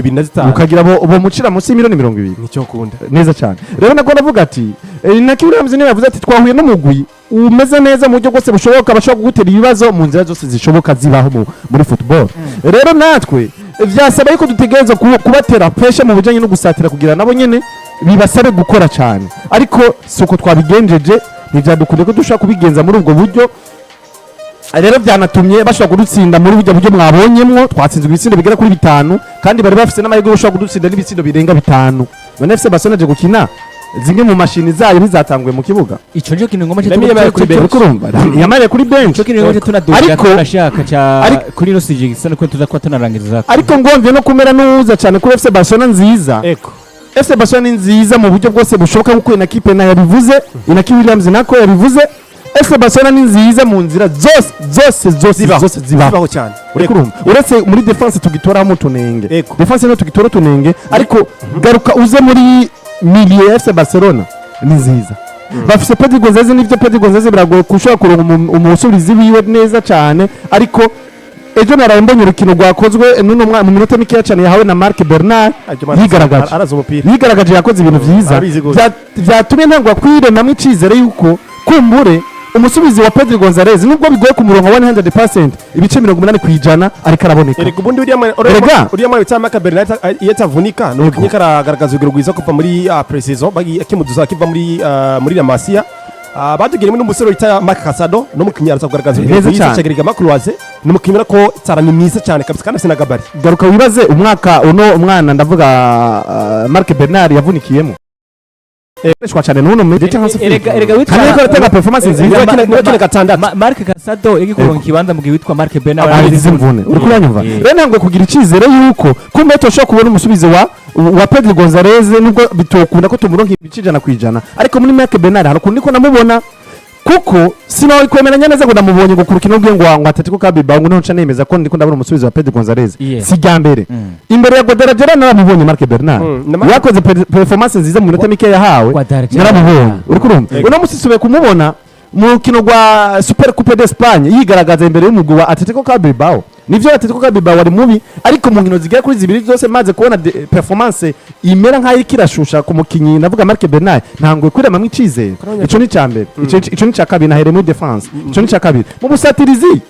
Ukagira bo mucira munsi miliyoni 20. Nicyo kunda. Neza cyane. Rero nako ndavuga ati Inaki Williams niwe yavuze ati twahuye n'umugwi umeze neza mu buryo bwose bushoboka bashobora kugutera ibibazo mu nzira zose zishoboka zibaho muri football. Rero natwe vyasaba yuko dutegereza kubatera pressure mu bijanye no gusatira kugira nabo nyene bibasabe gukora cyane, ariko suko twabigenjeje ntivyadukunde ko dushaka kubigenza muri ubwo buryo. Rero byanatumye bashobora kudutsinda muri buryo mwabonyemwo twatsinzwe ibitsindo bigera kuri 5 kandi bari bafise n'amahirwe yo gushobora kudutsinda n'ibitsindo birenga 5. None FC Barcelona je gukina zimwe mu mashini zayo bizatanguye mu kibuga. Ico nje kintu ngoma yamaye kuri bench. Ico kintu ngoma tunaduka tunashaka cha kuri no sijigisa ko tuza kwa tunarangiza. Ariko ngomvye no kumera nuza cyane kuri FC Barcelona nziza. FC Barcelona nziza mu buryo bwose bushoboka kuko ina kipe na yabivuze, Inaki Williams nako yabivuze. FC Barcelona ni nziza mu nzira zose zibaho cyane. Uretse muri defense tugitoramo tunenge. Defense no tugitora tunenge ariko garuka uze muri milieu FC Barcelona ni nziza. Bafise Pedri Gonzalez n'ivyo Pedri Gonzalez biragoye kushobora kuronka umusubizi wiwe neza cyane, ariko ejo narambonye urukino rwakozwe nuno mu minota mikeya cyane yahawe na Marc Bernard yigaragaje yakoze ibintu vyiza vyatumye ntangwa kwiremamo icizere yuko kumbure umusubizi wa Pedri Gonzalez nubwo bigoye ku murongo 100% ibice 80% ariko araboneka. Erega ubundi uriya mwe bitama Marc Bernard yatavunika no kinyeka aragaragaza urugero rwiza kuva muri pre-saison bagi akimuduza kiva muri La Masia. Badugire muri umusore wita Marc Casado no mukinyara kugaragaza urugero rwiza cyagiriga Macroise no mukinyira ko tsarani mwiza cyane kabisa kandi sina gabari. Garuka wibaze umwaka uno umwana ndavuga Marc Bernard yavunikiyemo. Shwa cyane nuno mede cyangwa se erega witwa kandi ko atega performance nziza kine gatandatu Marc Casado igikuronka kibanza mu witwa Marc Bernard arize imvune uri kuranyumva. Rero ntabwo kugira icizere yuko kumbe toshobora kubona umusubizo wa Pedri Gonzalez nubwo bitokunda ko tumuronka ibicijana kwijana, ariko muri Marc Bernard harukundi ko namubona kuko sinawe kwemeranya neza ngo ndamubonye ngo kurukino bwe ngo Atletico Club Bilbao ngo nonca nemeza ko ndiko ndabona umusubizo wa Pedri Gonzalez si jambere imbere ya Guadalajara naramubonye Marc Bernard yakoze performance nziza mu minota mike yahawe naramubonye uri kurumva uno musisubiye kumubona mu kino rwa Super Coupe d'Espagne yigaragaza imbere y'umugwi wa Atletico Club Bilbao. Nivyo Atletico Club Bilbao wari mubi ariko mu nkino zigera kuri zibiri zose maze kubona performance imera nkayo kirashusha ku mukinyi navuga Marc Bernard ntangwe kwirema mu icizere. Ico ni cyambere ico ni cyakabiri na here muri defense ico ni cyakabiri mu busatirizi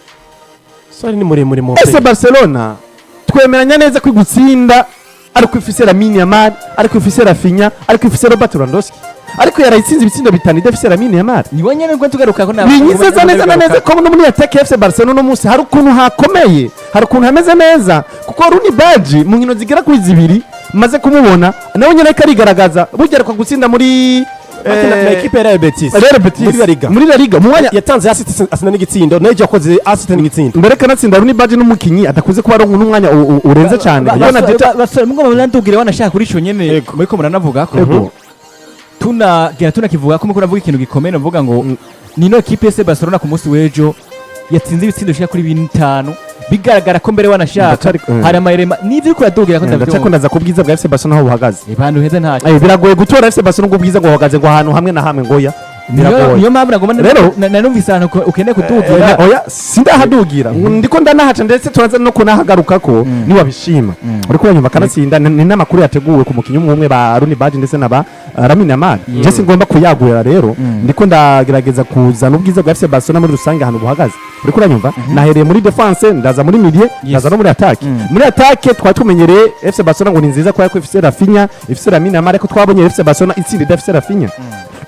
sori ni muremure mu FC Barcelona twemeranya neza ko igutsinda ariko ifise Lamine Yamal ariko ifise Rafinha ariko ifise Robert Lewandowski ariko yarayitsinze ibitsindo bitanu idafise Lamine Yamal. Ni wonyene ngo tugaruka ko binyizeza neza ko no muri attack FC Barcelona no munsi hari ukuntu hakomeye hari ukuntu hameze neza kuko Rooney Badge mu nkino zigera kuri zibiri maze kumubona nawe nyene karigaragaza burya ko gutsinda muri equipe ya Real Betis muri La Liga mwanya yatanze assist asina n'igitsindo nayo yakoze assist n'igitsindo mbere kanatsinda Rooney Badge n'umukinyi atakuze kuba ronka n'umwanya urenze cyane basore mugomba murandubwire wanashaka kuri ico nyene muri ko muranavuga ko tunakivuga ko muko navuga ikintu gikomeye navuga ngo nino equipe ya Barcelona ku munsi w'ejo yatsinze ibitsindo shika kuri 5 bigaragara ko mbere wanashaka hari amayirema nivyo kuradubwira ko ndabyo ndacako ndaza kubwiza bwa FC Barcelona aho buhagaze ibantu heza ntacyo biragoye gutora FC Barcelona ngo bwiza ngo hagaze ngo ahantu hamwe na hamwe ngoya biragoye. niyo mpamvu nagomba Rero- nanumvise ahantu ukeneye kudugira oya sindahadugira ndiko ndanahaca ndetse turaza no kunahagaruka ko niwabishima uriko uranyuma kanatsinda ni n'amakuru yateguwe ku mukinyi umwe ba Runi Badge ndetse na ba Lamine Yamal je singomba kuyagura rero ndiko ndagerageza kuzana ubwiza bwa FC Barcelona muri rusange ahantu buhagaze uriko uranyumva nahereye muri defense ndaza muri milieu ndaza no muri attaque muri attaque twari tumenyereye FC Barcelona ngo ni nziza kwa ifise Rafinha ifise Lamine Yamal ariko twabonye FC Barcelona itsinda idafise Rafinha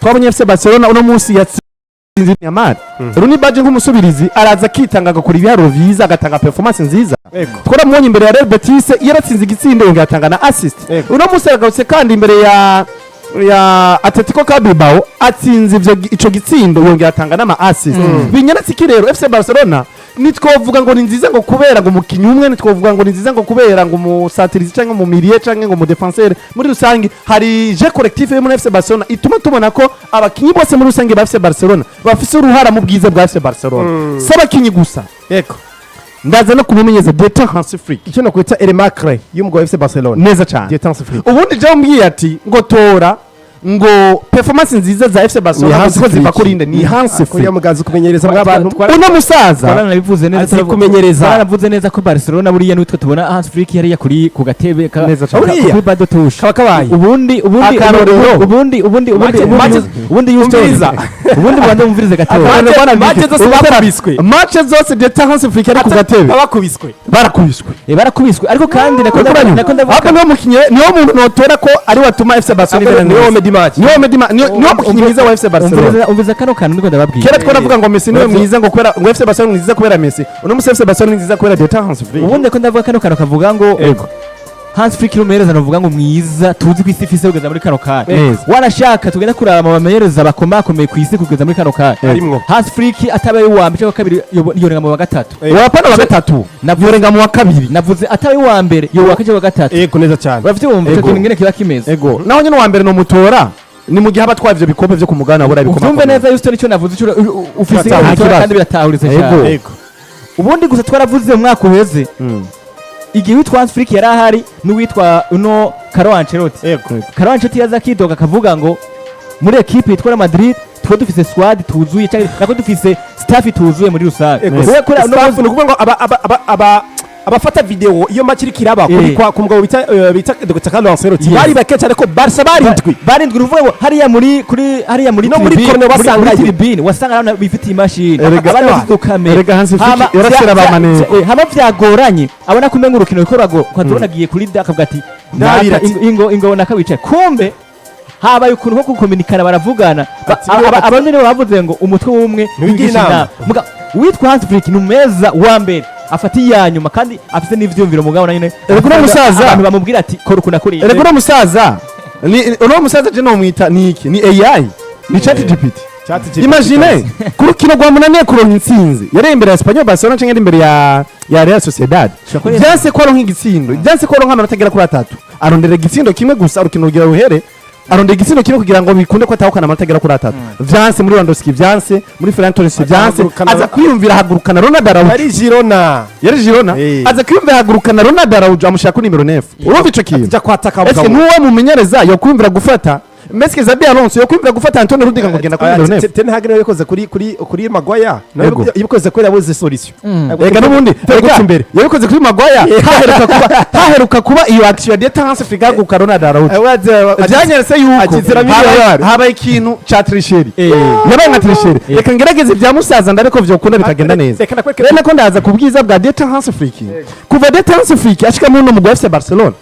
twabonye FC Barcelona uno munsi yatsinze Yamal Runi Badge nk'umusubirizi araza kitanga agakora ibiharuro vyiza agatanga performance nziza twaramubonye imbere ya Real Betis yaratsinze igitsindo yongera atanga na assist uno munsi yagarutse kandi imbere ya Atletico Bilbao atsinze ico gitsindo yongera atanga n'ama assist binyaretse iki rero FC Barcelona nitwovuga ngo ni nziza ngo kubera ngo umukinyi umwe nitwovuga ngo ni nziza ngo kubera ngo umusatirizi cyangwa mu milieu cyangwa ngo mu defenseur muri rusange hari je collectif yo muri FC Barcelona ituma tubona ko abakinyi bose muri rusange ba FC Barcelona bafise uruhara mu bwiza bwa FC Barcelona sabakinyi gusa yego ndaza no kubimenyeza Deta Hansi Flick icyo nakwita Elmacre y'umugabo wa FC Barcelona neza cyane Deta Flick ubundi je mbwiye ati ngo tora ngo performance nziza za FC Barcelona ziko ziva kuri inde ni Hansi ko yamugaza kumenyereza mw'abantu uno musaza twaranabivuze neza Azi kumenyereza. twaravuze neza ko Barcelona buriya nitwe tubona Hans Flick yariya kuri ku gatebe Neza cyane. kuri bado touche kaba kabaye Akarorero. ubundi Umviriza. ubundi bwanda umvirize gatebe match zose bakubiswe match zose Deta Hansi Flick ari ku gatebe bakubiswe barakubiswe barakubiswe ariko kandi nako ndavuga hapa niwo mukinyi niwo muntu notora ko ari watuma FC Barcelona ibera niwo neza Medimatch niwo mukinyi mwiza wa FC Barcelona umviriza kano kantu niko ndababwiye kera twaravuga ngo Messi niwe mwiza ngo kubera ngo FC Barcelona ni nziza kubera Messi uno musi FC Barcelona ni nziza kubera Deta Hansi Flick ubundi ko ndavuga kano kantu kavuga ngo Ego. Hans Flick n'umuhereza navuga ngo mwiza tuzi ku isi ifise kugeza muri kano kanya Neza. wanashaka tugenda kuraba mu bamenyereza bakomakomeye ku isi kugeza muri kano kanya Harimwo. Hans Flick atabaye uwa mbere cyangwa kabiri yorenga mu wa gatatu wapana wa gatatu yorenga mu wa kabiri navuze atabaye uwa mbere yowa kaje wa gatatu yego neza cyane urafite wumva icyo Ego. kintu ngene kiba kimeze ego naho nyine wa mbere no mutora ni mu gihe abatwaye ivyo bikombe vyo ku mugabane abura bikombe uvyumve neza yusto nicyo navuze icyo ufise Nta umutora kibazo. kandi biratahuritse Ego. cyane yego ubundi gusa twaravuze mu mwaka uheze igihe witwa Hans Flick yari ahari n'uwitwa uno Carlo Ancelotti yego Carlo Ancelotti yaza akidoga akavuga ngo muri equipe yitwa Madrid twe dufise squad tuzuye cyangwa nako dufise staff tuzuye muri rusange staff ni ukuvuga ngo abafata video iyo match iri kiraba kuri kwa kumugabo bita Dr. Carlo Ancelotti bari bake cyane ko Barca barindwi uruvuga ngo hariya muri no muri corner wasangaye tribune wasanga abantu bifitiye imashini Erega- abandi bafite kamera Erega Hans Flick yarasera bamane hama vyagoranye abona kumenga urukino rukora kwazona giye kuri akavuga ati Ndabira ati. ingo nakabicaye kumbe habaye ukuntu ko gukominikana baravugana abandi nibo bavuze ngo umutwe w'umwe Ntiwigira inama. witwa Hans Flick ni umeza wa mbere afata iya nyuma kandi afite n'ivyumviro mugabo nyine Erega uno musaza- abantu bamubwira ati kora ukuna kuri erega uno musaza uno musaza je no mwita ni iki ni AI ni ChatGPT imagine ku rukino rwa munaniye kuronka intsinzi yari imbere ya Espanyol Barcelona cyangwa imbere ya Real Sociedad Shakora- byanse ko aronka igitsindo byanse ko aronka amanota agera kuri atatu arondera igitsindo kimwe gusa urukino rugira ruhere arondera igitsindo kimwe kugira ngo bikunde ko atahukana amanota agera kuri atatu vyanse muri Lewandowski vyanse muri Ferran Torres vyanse Hagurukana- aza kwiyumvira hagurukana Ronaldo Araujo ari Girona yari Girona aza kwiyumvira hagurukana Ronaldo Araujo amushaka kuri nimero 9 urumva ico kintu ajya kwataka Eske nuwo mumenyereza yo kwumvira gufata Meske Zabi Alonso yo kwumvira gufata Antonio Rudiger ngo genda kuri nimero 9 Ten Hag nawe yakoze kuri Maguire Ego. yabikoze kuri yabuze solution ega nubundi gutya imbere yabikoze kuri Maguire haheruka kuba iyo action ya Deta Hansi Flick ku Ronaldo Araujo byanyeretse yuko akizira miliyari. habaye ikintu cha tricherie yabaye nka tricherie reka ngerageze bya musaza ndabe ko vyokunda bitagenda neza reka nakwereke- rero nako ndaza kubwiza bwa Deta Hansi Flick kuva Deta Hansi Flick ashika mu no mu FC Barcelona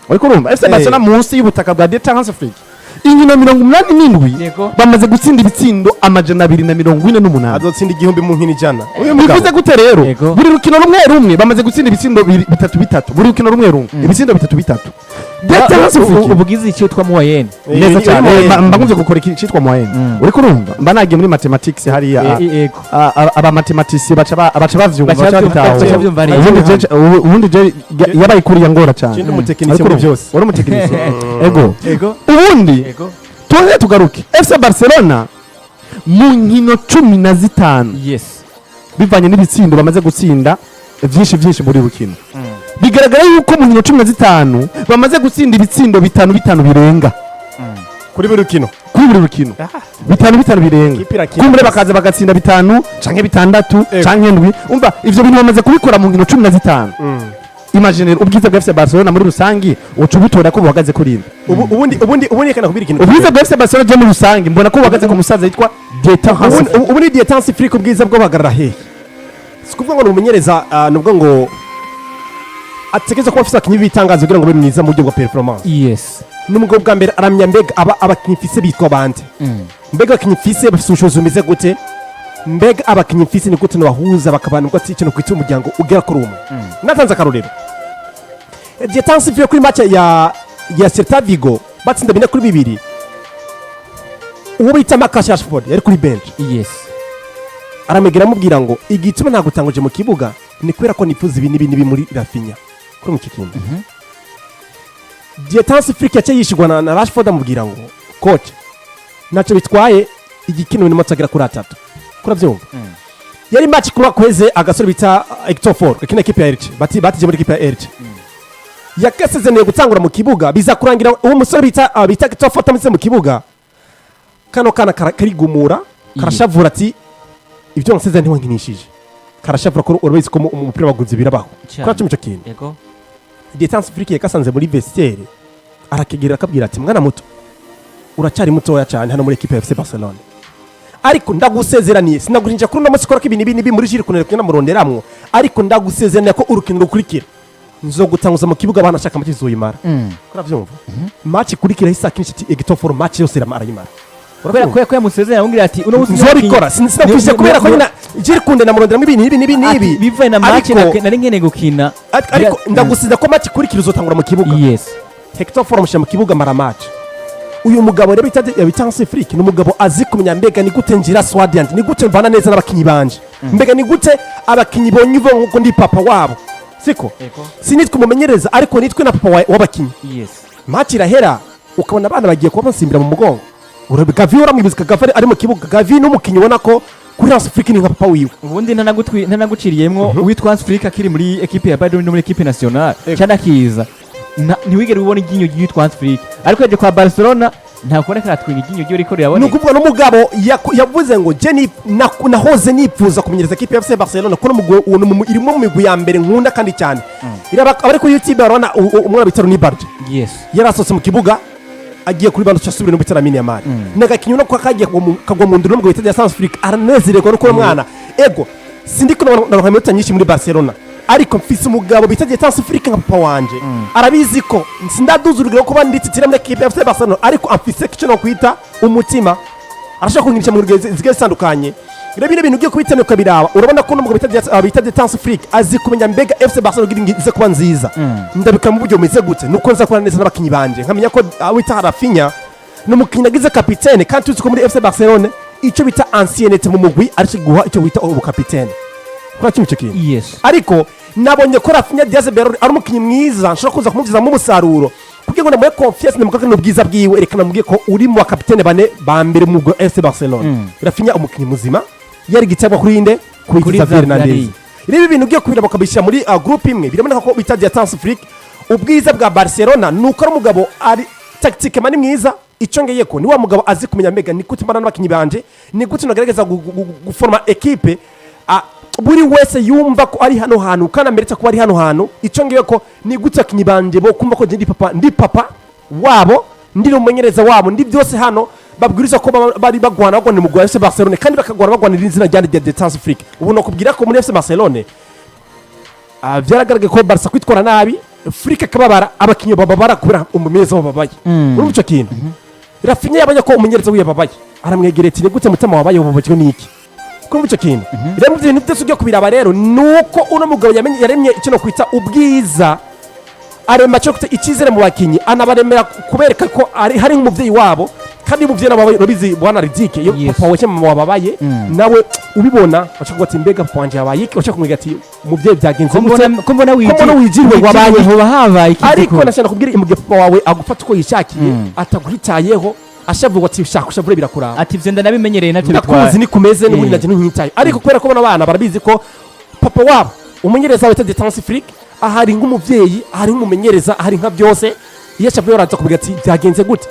uriko urumva FC Barcelona munsi y'ubutaka bwa Deta Hansi Flick inkino 87 Yego. bamaze gutsinda ibitsindo amajana 248 azotsinda igihumbi mu nkino ijana bivuze gute rero Yego. buri rukino rumwe bamaze gutsinda ibitsindo bitatu buri rukino rumwe ibitsindo bitatu Deta Hansi Flick ubugizi icyo twa muwayene neza cyane Moyenne. mba nkunze gukora icyitwa moyenne uriko urumva mba nagiye muri mathematics hariya yego aba mathematiciens baca bavyumva Baca bavyumva ari- ubundi je yabaye kuriya ngora cyane Kindi umutekinisiye muri byose. uri umutekinisiye ego yego ubundi yego tuze tugaruke FC Barcelona mu nkino 15 yes bivanye n'ibitsindo bamaze gutsinda byinshi muri rukino bigaragara yuko mu nkino 15 bamaze gutsinda ibitsindo bitanu birenga kuri buri rukino kuri buri rukino bitanu birenga Ikipe irakina. kumbure bakaza bagatsinda 5 canke 6 canke 7 umva ivyo bintu bamaze kubikora mu nkino 15 imagine ubwiza bwa FC Barcelona muri rusangi ucubutora ko buhagaze kuri inde ubundi kana kubira ikintu ubwiza bwa FC Barcelona je muri rusangi mbona ko buhagaze ku musaza yitwa Dieter Hansel ubundi Dieter Hansel ubwiza bwo bagarara hehe sikuvuga ngo umumenyereza nubwo ngo ategeze kuba afise abakinyi bitangaza kugira ngo be mwiza mu buryo bwa performance yes n'umugabo bwa mbere aramya mbega abakinyi mfise bitwa bande mbega abakinyi mfise bafise ubushobozi bumeze gute mbega abakinyi mfise ni gute nabahuza bakabantu ati ikintu kwita umuryango ugera kuri umwe natanze akarorero Dieter Hansel kuri match ya Celta Vigo batsinda 4-2 uwo bita Marcus Rashford yari kuri bench yes aramegera amubwira ngo igituma nta gutanguje mu kibuga ni kubera ko nifuza ibi nibi muri Rafinha kuri mu kikinda Dieter Hansel yace yishigwa na Rashford amubwira ngo coach naco bitwaye igikino ni matagera kuri 3 kuravyumva yari match kuba kweze agasore bita Hector Ford kakina equipe ya Elche batije muri equipe ya Elche yakasezeranye gutangura mu kibuga biza kurangira uwo musore bita Hector Ford tameze mu kibuga kano kana karigumura karashavura ati ibyo nasezeranye ntiwankinishije karashavura ko urabizi ko umupira waguze birabaho kwa cyo kintu yego Dieter Hansel yakasanze muri vestiaire arakegera akabwira ati mwana muto uracyari mutoya cyane hano muri equipe ya FC Barcelona ariko ndagusezeraniye sinagurinja kuri no musikora k'ibintu ibi muri jiri kunera kugenda muronderamwo ariko ndagusezeraniye ko urukino rukurikira nzogutanguza mu kibuga abana ashaka amakizo yimara kuravyumva match kurikira hisa kinshi Hector Ford match yose arayimara kubera ko yamusezeranya amubwira ati uno musi nzobikora sinakwishe kubera ko nyina jiri kunde namuronderamo ibintu nibi bivaye na match nari nkene gukina ariko ndagusiza ko match kurikira uzotangura mu kibuga yes Hector Ford mushyira mu kibuga mara match uyu mugabo rero bita Hansel Flick ni umugabo azi kumenya mbega ni gute ngira Swadiant ni gute mvana neza n'abakinyi banje mbega ni gute abakinyi bonyuvo nkuko ndi papa wabo siko sinitwe umumenyereza ariko nitwe na papa w'abakinyi yes match irahera ukabona abana bagiye kuba bansimbira mu mugongo urabe Gavi uramwibuka Gavi ari mu kibuga Gavi n'umukinyi ubona ko kuri Hansel Flick ni nka papa wiwe ubundi ntanaguciriyemwo uwitwa Hansel Flick akiri muri equipe ya Bayern no muri equipe nationale cyana kiza ntiwigere ubona iginyo ryitwa Hansel Flick ariko yaje kwa Barcelona nta kuboneka atwinga iginyo ryo riko yabone nukuvuga n'umugabo yavuze ngo je nahoze nipfuza kumenyereza equipe ya FC Barcelona ko irimo mu migwi ya mbere nkunda kandi cyane abari kuri YouTube barona umwana bitaro ni Barge yes yarasotse mu kibuga agiye kuri bando cyasubira no bitara mini ya mari nagakinyo no kwakagiye kagwa mu nduru n'umugabo bitari Hansel Flick aranezererwa no ko mwana ego sindiko naramutse nyinshi muri Barcelona ariko mfise umugabo bita Dieter Hansel Flick nka papa wanje arabizi ko sindaduzurugiro ko banditse muri equipe ya FC Barcelona ariko amfise kico no kwita umutima arashaka kungirisha mu rugeze zige zitandukanye bino bintu ugiye kubitana ukabiraba urabona ko n'umugabo bita Dieter Hansel Flick azi kumenya mbega FC Barcelona ize kuba nziza ndabika mu buryo bumeze gute nuko nza kubana neza n'abakinyi banje nkamenya ko wita Rafinha n'umukinyi agize kapitene kandi tuzi ko muri FC Barcelona ico bita ancienneté mu mugwi ariko guha ico bita ubukapitene kwa kimwe kintu yes ariko nabonye ko Rafinha Diaz Berro ari umukinyi mwiza nshobora kuza kumuvyiza mu musaruro kugira ngo namuye confiance namukaka n'ubwiza bwiwe erekana mugiye ko uri mu kapitene bane ba mbere mu FC Barcelona Rafinha umukinyi muzima yari gitabwa kuri inde kuri Xavi Hernandez ibi bintu ugiye kubira bakabishyira muri group imwe biraboneka ko bita Dieter Hansel Flick ubwiza bwa Barcelona nuko ari umugabo ari tactique mani mwiza icyo ngeye ko ni wa mugabo azi kumenya mbega ni gute mbana n'abakinyi banje ni gute nagerageza guforma equipe buri wese yumva ko ari hano hantu kana meretse ko ari hano hantu icyo ngeye ko ni gute abakinyi banje bo kumva ko ndi papa wabo ndi umumenyereza wabo ndi byose hano babwiriza ko bari bagwana bagwana mu FC Barcelona kandi bakagwana bagwanira izina rya Dieter Hansel Flick ubu no kubwira ko muri FC Barcelona byaragaragaye ko Barca kwitwara nabi Flick akababara abakinyi bababara kubera umumenyereza wababaye muri cyo kintu Rafinha yabanye ko umumenyereza wiyababaye aramwegereye ati ni gute mutama wabaye ububajwe niki kuri cyo kintu rero mu bintu byose ugiye kubiraba rero nuko uno mugabo yaremye ikino kwita ubwiza arema cyo ikizere mu bakinyi anabaremera kubereka ko hari nk'umuvyeyi wabo kandi umuvyeyi nabo babizi bwana Ridike iyo papa wache mama wababaye nawe ubibona bashaka ati mbega papa wanje yabaye iki bashaka kumwiga ati umuvyeyi byagenze ko mbona wijirwe wabaye hoba habaye iki ariko nashaka kubwira imuge papa wawe agufata uko yishakiye ataguhitayeho ashavuga ati ushavure birakuraba ati vyenda nabimenyereye natwe bitwaye ndakuzi nikumeze n'ubundi naje ntunyitaye ariko kubera ko bana bana barabizi ko papa wabo umumenyereza wa Dieter Hansel Flick ahari nk'umuvyeyi ahari nk'umumenyereza ahari nka byose iyo ashavuye araza kubiga ati byagenze gute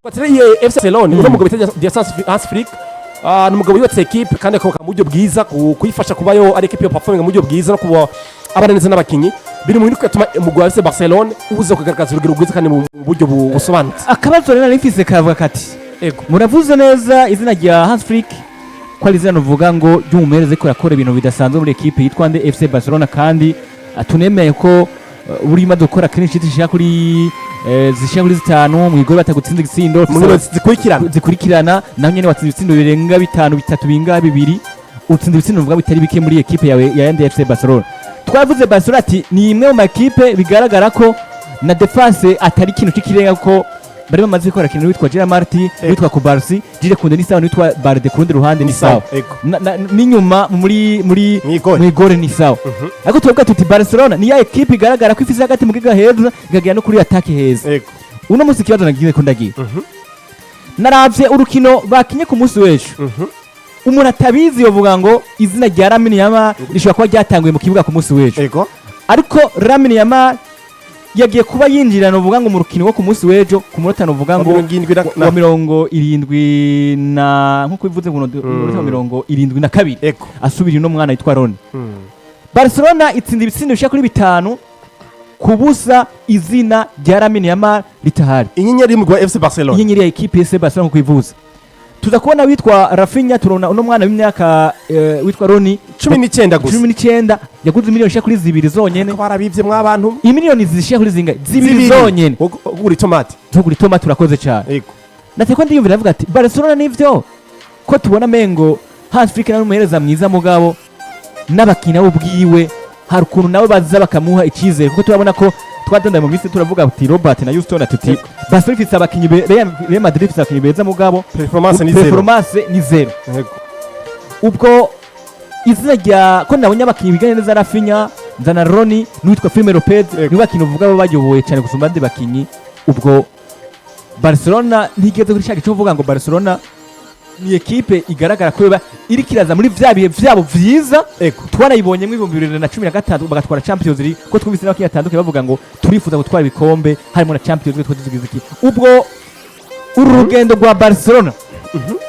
Patriye FC Barcelona uno mugabo bita Hans Flick ni umugabo yubatse equipe kandi akomoka mu buryo bwiza kuyifasha kubayo ari equipe yo performing mu buryo bwiza no kuba abana neza n'abakinyi biri mu bintu kwatuma umugabo wa FC Barcelona ubuze kugaragaza urugero rwiza kandi mu buryo busobanutse. Akabazo rero nifise kavuga kati Ego muravuze neza izina rya Hans Flick ko ari izina uvuga ngo ry'umumereze ko yakora ibintu bidasanzwe muri equipe yitwa nde FC Barcelona kandi tunemeye ko buri maze gukora clean sheet zishaka kuri 5 mu igoro batagutsinze igitsindo zikurikirana naho nyene watsinze ibitsindo birenga 5 bitatu binga 2 utsinze ibitsindo uvuga bitari bike muri equipe yawe ya FC Barcelona. Twavuze Barcelona ati ni imwe mu makipe bigaragara ko na defense atari kintu cy'ikirenga ko bari bamaze gukora kintu witwa Gerard Marti witwa Kubarsi Jire Kunde ni sawa witwa Barde ku rundi ruhande ni sawa n'inyuma muri igore ni sawa ariko tuvuga tuti Barcelona ni ya equipe igaragara ko ifise hagati mu giga heza igagira no kuri attaque heza uno musi kibazo nagiye ko ndagiye naravye urukino bakinye ku musi w'ejo umuntu atabizi yovuga ngo izina rya Lamine Yamal rishobora kuba ryatanguye mu kibuga ku musi w'ejo ariko Lamine Yamal yagiye kuba yinjirana uvuga ngo mu rukino wo ku munsi w'ejo ku munota uvuga ngo wa 70 na nkuko bivuze ngo 72 asubira no mwana yitwa Ron. Barcelona itsinda ibitsindo bishaka kuri 5 kubusa izina rya Lamine Yamal litahari. Inyenyeri mu FC Barcelona. Inyenyeri ya equipe ya FC Barcelona nkuko bivuze. Tuza kubona witwa Rafinha turona uno mwana w'imyaka witwa Roni 19 gusa 19 yaguze miliyoni shaka kuri 2 zonyene twarabivye mwabantu imiliyoni zishaka kuri zinga 2 zonyene guri tomate turakoze cyane nateko ndiyumvira avuga ati Barcelona nivyo ko tubona mengo Hans Flick n'umuhereza mwiza mugabo n'abakina ubwiwe hari ukuntu nawe baza bakamuha icyizere kuko turabona ko twadandaye mu minsi turavuga ati Robert na Houston atuti Barcelona ifite abakinyi Real Madrid ifite abakinyi beza mugabo performance ni zero ubwo izina rya ko nabonye abakinyi biganye neza Rafinha nzana Roni n'uwitwa Firmino Lopez ni bakinyi uvuga bo bayoboye cyane gusumba andi bakinyi ubwo Barcelona ntigeze kuri cyo uvuga ngo Barcelona ni equipe igaragara ko iri kiraza muri vya bihe vyabo vyiza twarayibonye mu 2015 bagatwara Champions League ko twumvise n'abakinyi batandukanye bavuga ngo turifuza gutwara ibikombe harimo na Champions League twagize iki ubwo urugendo rwa Barcelona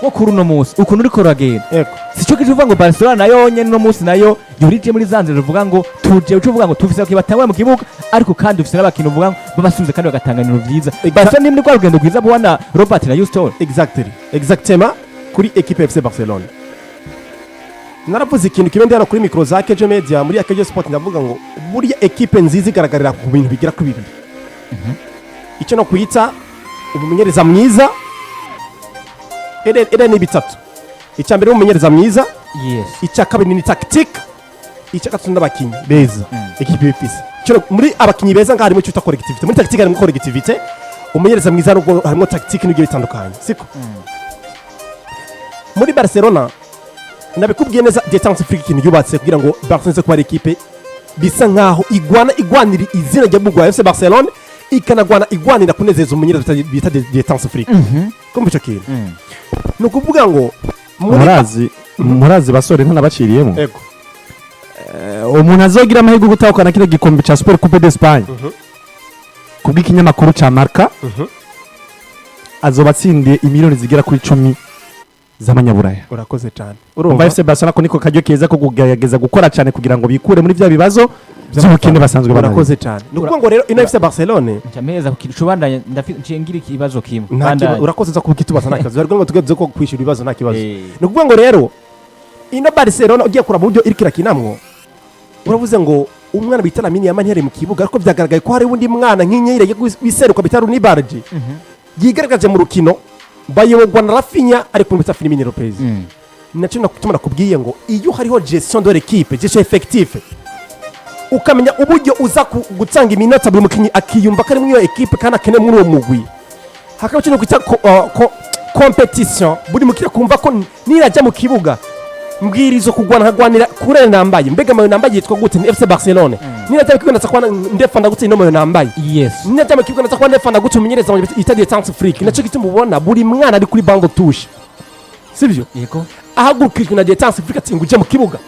wo kuri uno munsi ukuntu uri koragenda sico kivuga ngo Barcelona nayo nyene no munsi nayo yurije muri zanzira ruvuga ngo tuje uvuga ngo tufise ko batangwa mu kibuga ariko kandi ufise n'abakintu uvuga ngo babasubize kandi bagatanganira vyiza Barcelona nimwe kwa rugendo rwiza bwana Robert na Houston exactement kuri equipe FC Barcelona naravuze ikintu kibendi hano kuri micro za KJ Media muri KJ Sport ndavuga ngo buri equipe nziza igaragarira ku bintu bigira ku bibiri icyo no kuyita umumenyereza mwiza ere ni bitatu icya mbere umumenyereza mwiza icya kabiri ni tactique icya gatatu n'abakinyi beza equipe ifise cyo muri abakinyi beza ngaho harimo icyo collectivité muri tactique harimo collectivité umumenyereza mwiza n'ubwo harimo tactique n'ibyo bitandukanye siko muri Barcelona nabikubwiye neza Détente Afrique ikintu yubatse kugira ngo Barcelona kuba equipe bisa nkaho igwanira izina rya bugwa FC Barcelona ikanagwana igwanira kunezeza umunyereza bita Détente Afrique kumva cyo kintu no kuvuga ngo murazi basore ntanabaciriyemo umuntu azogira amahirwe gutahukana kino gikombe ca Super Coupe d'Espagne kubw'ikinyamakuru ca Marca azobatsindiye imiliyoni zigera kuri 10 z'amanyaburaya. Urakoze cyane. Urumva FC Barcelona ko niko kajyo keza ko kugerageza gukora cyane kugira ngo bikure muri vya bibazo by'ubukene basanzwe banaye. Urakoze cyane. Nuko ngo rero ino FC Barcelona cyameza kukicubandanya ndafingira ikibazo kimwe. Urakoze za kubikitubaza nakazi. Ariko ngo tugeze ko kwishura ibibazo nta kibazo. Nuko ngo rero ino Barcelona ugiye kura mu buryo irikira kinamwo. Uravuze ngo umwana bita Lamine Yamal ntiyari mu kibuga ariko byagaragaye ko hari undi mwana nk'inyere biseruka bitaru ni Bardi. Yigaragaje mu rukino bayobogwa na Rafinha ari kumvita Firmino Lopez. Nacyo nakutuma nakubwiye ngo iyo hariho gestion de l'équipe, gestion effective. Ukamenya uburyo uza gutanga iminota buri mukinyi akiyumva kari muri iyo equipe kana kene muri uwo mugwi. Hakaba cyo kwita competition buri mukinyi kumva ko nirajya mu kibuga mbwirizo kugwana hagwanira kurene nambaye mbega mayo nambaye yitwa gute ni FC Barcelona nirajya kwibona tsakwana ndefanda gute ino mayo nambaye nirajya mu kibuga tsakwana ndefanda gute umunyereza mu ita Détente Afrique nacyo gituma ubona buri mwana ari kuri bando touche sivyo yego ahagurukijwe na Détente Afrique ati nguje mu kibuga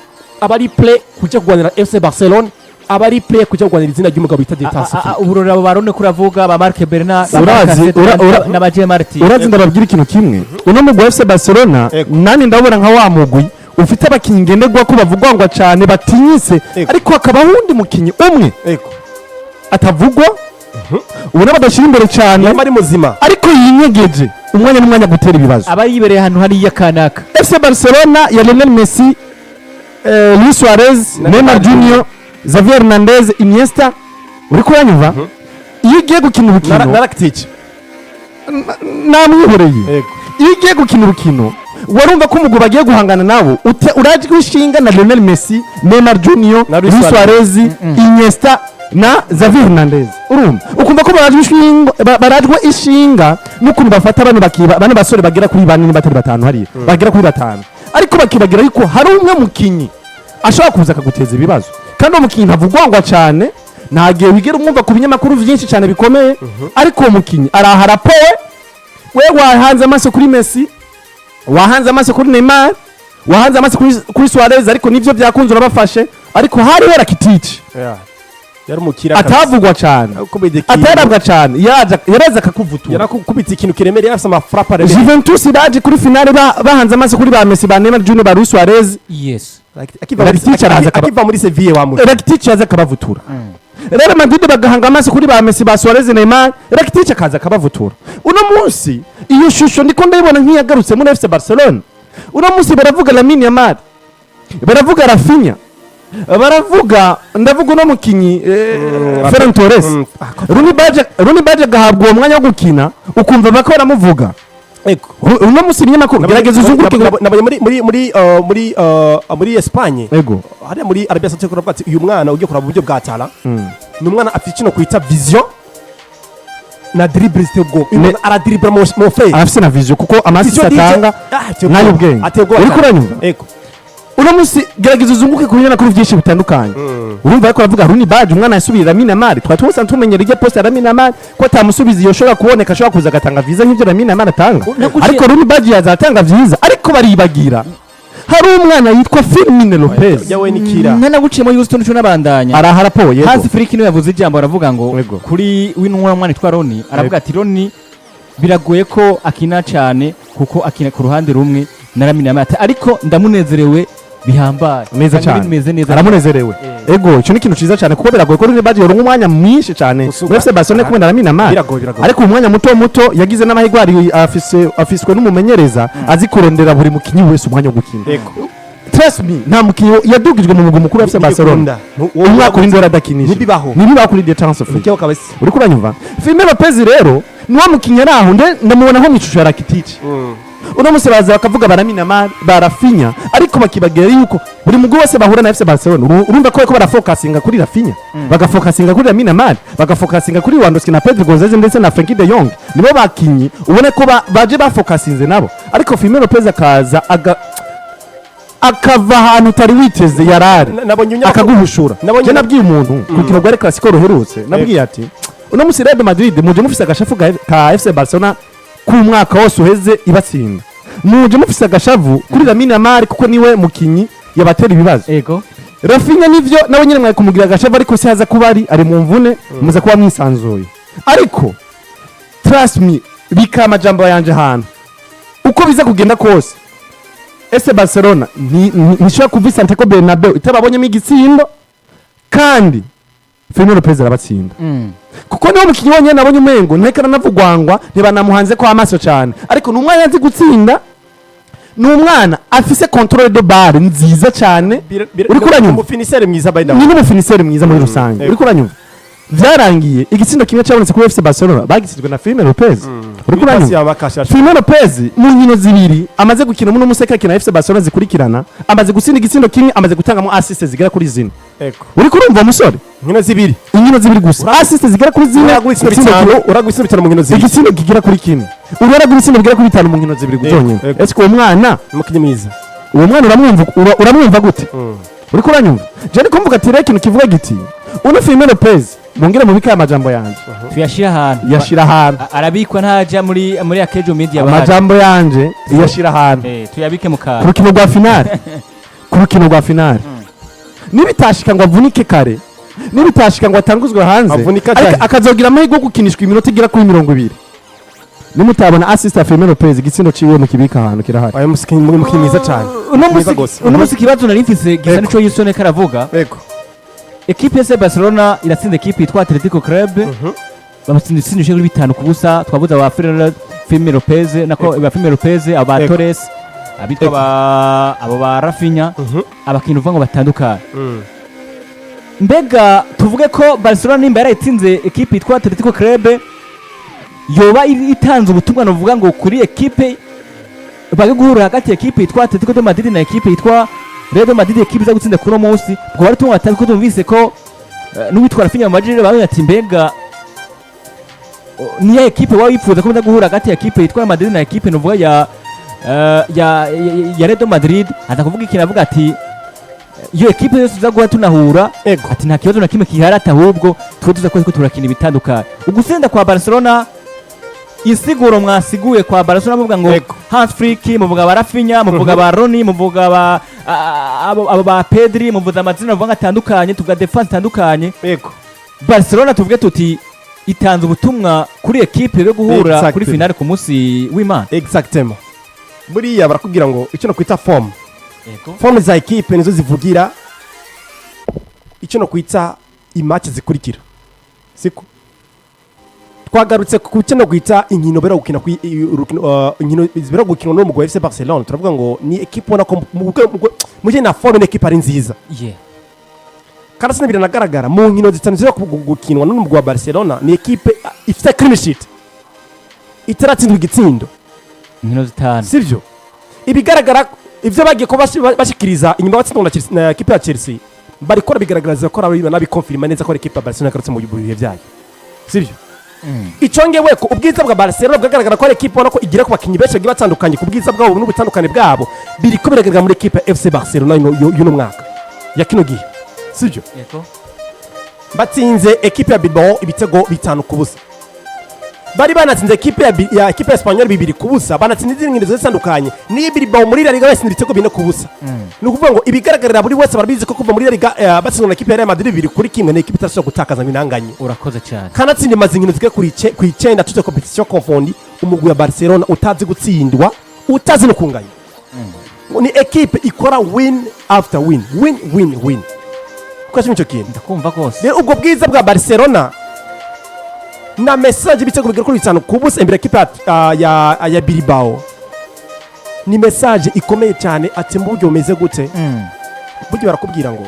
abari play kujya kugwanira FC Barcelona aba ari player kuja kugwanira izina ry'umugabo bita Deta Sofi uburora abo barone kuravuga ba Marc Bernard na ba Jean Martin urazi ndababwira ikintu kimwe uno mugwi wa FC Barcelona nani ndabura nka wa mugwi ufite abakinyi ngenderwa ko bavugwa cyane batinyise ariko hakaba hundi mukinyi umwe atavugwa ubona badashira imbere cyane ari muzima ariko yinyegeje umwanya n'umwanya gutera ibibazo aba yibereye ahantu hari yakanaka FC Barcelona ya Lionel Messi, Luis Suarez, Neymar Junior, Xavi Hernandez, Iniesta uri kuranyumva iyo ugiye gukina urukino Rakitic namwihoreye iyo ugiye gukina urukino warumva ko umugabo bagiye guhangana nabo uraje kwishinga na Lionel Messi, Neymar Junior, Luis Suarez, Iniesta na Xavi Hernandez urumva ukumva ko barajwe ishinga n'ukuntu bafata bano basore bagera kuri bane batari batanu hariya bagera kuri batanu ariko bakibagira yuko hari umwe mukinyi ashobora kuza akaguteza ibibazo kandi uwo mukinyi ntavugwangwa cyane ntagiye wigera umwumva ku binyamakuru byinshi cyane bikomeye ariko uwo mukinyi araharapowe we wahanze amaso kuri Messi wahanze amaso kuri Neymar wahanze amaso kuri Suarez ariko nivyo byakunze urabafashe ariko hari Rakitic yari umukira atavugwa cyane atarabwa cyane yaraza akakuvutura yarakubitse ikintu kiremereye afite amafrapa remereye Juventus baje kuri finale bahanze amaso kuri ba Messi ba Neymar Junior ba Luis Suarez yes akiva muri Sevilla wa muri Rakitic yaza akabavutura Real Madrid bagahanga amaso kuri ba Messi ba Suarez Neymar Rakitic akaza akabavutura uno munsi iyo shusho ndiko ndayibona nkiyagarutse muri FC Barcelona uno munsi baravuga Lamine Yamal baravuga Rafinha baravuga ndavuga uno mukinyi Ferran Torres Rooney Badge gahabwa uwo mwanya wo gukina ukumva bako baramuvuga uno munsi ibinyamakuru gerageza uzunguruke nabonye muri Espagne hariya muri Arabia Saudite kuravuga ati uyu mwana ugiye kuraba uburyo bwa tala ni umwana afite kino kwita vision na dribble zitego ara dribble mo fe afite na vision kuko amasisi atanga nayo ubwenge uri kuranyumva uno munsi gerageza uzunguke ku binyamakuru byinshi bitandukanye urumva ariko baravuga Rooney Badge umwana yasubira Lamine Yamal twatusa tumenyera iryo poste ya Lamine Yamal ko atamusubiza yoshobora kuboneka ashobora kuza gatanga visa nk'ibyo Lamine Yamal atanga ariko Rooney Badge yazatanga visa ariko baribagira hari umwana yitwa Firmino Lopez yawe nikira nanaguciyemo Houston cyo nabandanya araharapoye hasi Friki niwe yavuze ijambo aravuga ngo kuri winwa mwana yitwa Rooney aravuga ati Rooney biragoye ko akina cyane kuko akina ku ruhande rumwe na Lamine Yamal ariko ndamunezerewe bihambaye neza cyane aramunezerewe ego icyo ni ikintu cyiza cyane kuko biragoye ko Rooney Badge yoronka umwanya mwinshi cyane FC Barcelona kumwe na Lamine Yamal ariko umwanya muto yagize n'amahigwari afiswe n'umumenyereza azi kurondera buri mukinyi wese umwanya wo gukina trust me nta mukinyi yadugijwe mu mugwi mukuru wa FC Barcelona umwaka uri ndora dakinisha nibibaho kuri the chance of uri kuranyumva Firmino Lopez rero niwo mukinyi araho ndamubona nko mu ishusho ya Rakitic uno munsi baza bakavuga Lamine Yamal Rafinha ariko bakibagira yuko buri mugwi wose bahura na FC Barcelona urumva ko barafocusinga kuri Rafinha bagafocusinga kuri Lamine Yamal bagafocusinga kuri Lewandowski na Pedro Gonzalez ndetse na Frenkie de Jong nibo bakinyi ubone ko baje bafocusinze nabo ariko Firmino Lopez akaza akava ahantu utari witeze yarari akaguhushura je nabwiye umuntu kukino gwa Clasico ruherutse nabwiye ati uno munsi Real Madrid muje mufise agashafu ka FC Barcelona ku mwaka wose uheze ibatsinda muje mufise agashavu kuri Lamine Yamal kuko niwe mukinyi yabatera ibibazo ego Rafinha nivyo nawe nyine mwaye kumugira agashavu ariko se haza kuba ari mu mvune muza kuba mwisanzuye ariko trust me bikama jambo yanje hano uko biza kugenda kose FC Barcelona nishobora kuva Santiago Bernabeu itababonyemo igitsindo kandi Firmino Lopez arabatsinda kuko niwo mukinyi wonyene nabonye umengo ntekana navugwangwa ntibanamuhanze ko amaso cyane ariko ni umwana azi gutsinda ni umwana afise controle de balle nziza cyane uri kuranyumva umufinisere mwiza by now ni n'umufinisere mwiza muri rusange uri kuranyumva vyarangiye igitsindo kimwe cyabonetse kuri FC Barcelona bagitsizwe na Firmino Lopez uri kuranyumva Firmino Lopez mu nkino zibiri amaze gukina mu museka kina FC Barcelona zikurikirana amaze gutsinda igitsindo kimwe amaze gutangamo assist zigera kuri zine uri kurumva umusore inkino zibiri gusa assist zigera kuri zine uragwisino bitano mu nkino zibiri igitsindo kigera kuri kimwe urara gutsinda bigera kuri 5 mu nkino zibiri gutonyene ese uwo mwana umukinyi mwiza uwo mwana uramwumva gute uri kuranyumva je ndi kumvuga ati ikintu kivuga giti uno Firmino Lopez mungire mubika amajambo yanje yashira ahantu arabikwa ntaja muri Akejo Media amajambo yanje yashira ahantu tuyabike mu kara ku rukino rwa finale nibitashika ngo avunike kare nibitashika ngo atanguzwe hanze Avunika ariko cyane. akazogira amahirwe yo gukinishwa iminota igera kuri 20 nimutabona assist ya Firmino Lopez igitsindo ciwe mu kibika ahantu kirahari Ayo mukinnyi mwiza cyane. uno musi ikibazo nari mfise gisa nico Yusone karavuga Yego. ekipe ya Barcelona iratsinda ekipe yitwa Atletico Club babatsinda ibitsindishe kuri 5-0 twabuze aba Firmino Lopez nako ba Firmino Lopez aba Ego. Torres abitwa abo ba Rafinha abakintu uvuga ngo batandukanye mbega tuvuge ko Barcelona nimba yarayitsinze ekipe yitwa Atletico Club yoba itanze ubutumwa novuga ngo kuri ekipe bage guhura hagati ya ekipe yitwa Atletico de Madrid na ekipe yitwa Real de Madrid ekipe za gutsinda kuri munsi ubwo bari tumwe batari ko tumvise ko n'uwitwa Rafinha Madrid bamwe ati mbega niya ekipe waba yifuza ko guhura hagati ya ekipe yitwa Madrid na ekipe novuga ya Real de Madrid aza kuvuga ikintu avuga ati iyo ekipe yose uza guha tunahura Ego. ati nta kibazo na kimwe kihari ahubwo twe tuza ko turakina ibitandukanye ugusenda kwa Barcelona isiguro mwasiguye kwa Barcelona muvuga ngo Ego. Hans Flick muvuga ba Rafinha muvuga ba Roni muvuga ba abo ba Pedri muvuga amazina muvuga atandukanye tuvuga defense atandukanye Yego. Barcelona tuvuge tuti itanze ubutumwa kuri ekipe yo guhura Exactly. kuri finale ku munsi w'Imana Exactement. Buriya barakubwira ngo icyo no kwita form. yego Form za ekipe nizo zivugira icyo no kwita imatch zikurikira. Siko. Twagarutse ku cyo no kwita inkino bera gukina ku inkino bera gukina no mu FC Barcelona turavuga ngo ni ekipe ubona ko mu na form ni ekipe ari nziza. yeah Karasina biranagaragara mu nkino zitanu zira gukinwa n'umugwa wa Barcelona ni ekipe ifite clean sheet. Itaratsindwa igitsindo. inkino zitanu Sivyo. Ibigaragara ivyo bagiye ko bashikiriza inyuma batsindwa na ekipe ya Chelsea barikora bigaragaraza ko ari nabi confirma neza ko ekipe ya Barcelona karutse mu bihe byayo. Sivyo. Icongewe ko ubwiza bwa Barcelona bwagaragara ko ari ekipe ubona ko igira ku bakinyi benshi bagiye batandukanye ku bwiza bwabo n'ubutandukane bwabo biriko biragaragara muri ekipe ya FC Barcelona y'uno mwaka ya kino gihe. Sivyo. yego Batsinze ekipe ya Bilbao ibitego 5-0. Bari banatsinze ekipe ya ekipe ya Espanyol 2-0 banatsinze izindi nkino zitandukanye ni Bilbao muri La Liga batsinze ibitego 4-0. Ni ukuvuga ngo ibigaragarira buri wese barabizi ko kuva muri La Liga batsinze na ekipe ya Real Madrid 2-1 ni ekipe itashobora gutakaza binanganye. urakoze cyane Kanatsinze maze nkino zike kuri 9 tuze competition confondi umugwi wa Barcelona utazi gutsindwa utazi no kunganya. Ni ekipe ikora win after win win. Kwashimye icyo kintu. ndakumva kose Rero ubwo bwiza bwa Barcelona na message bitego bigera kuri 5 kubusa imbere ekipe ya Bilbao ni message ikomeye cyane ati mu buryo umeze gute buryo barakubwira ngo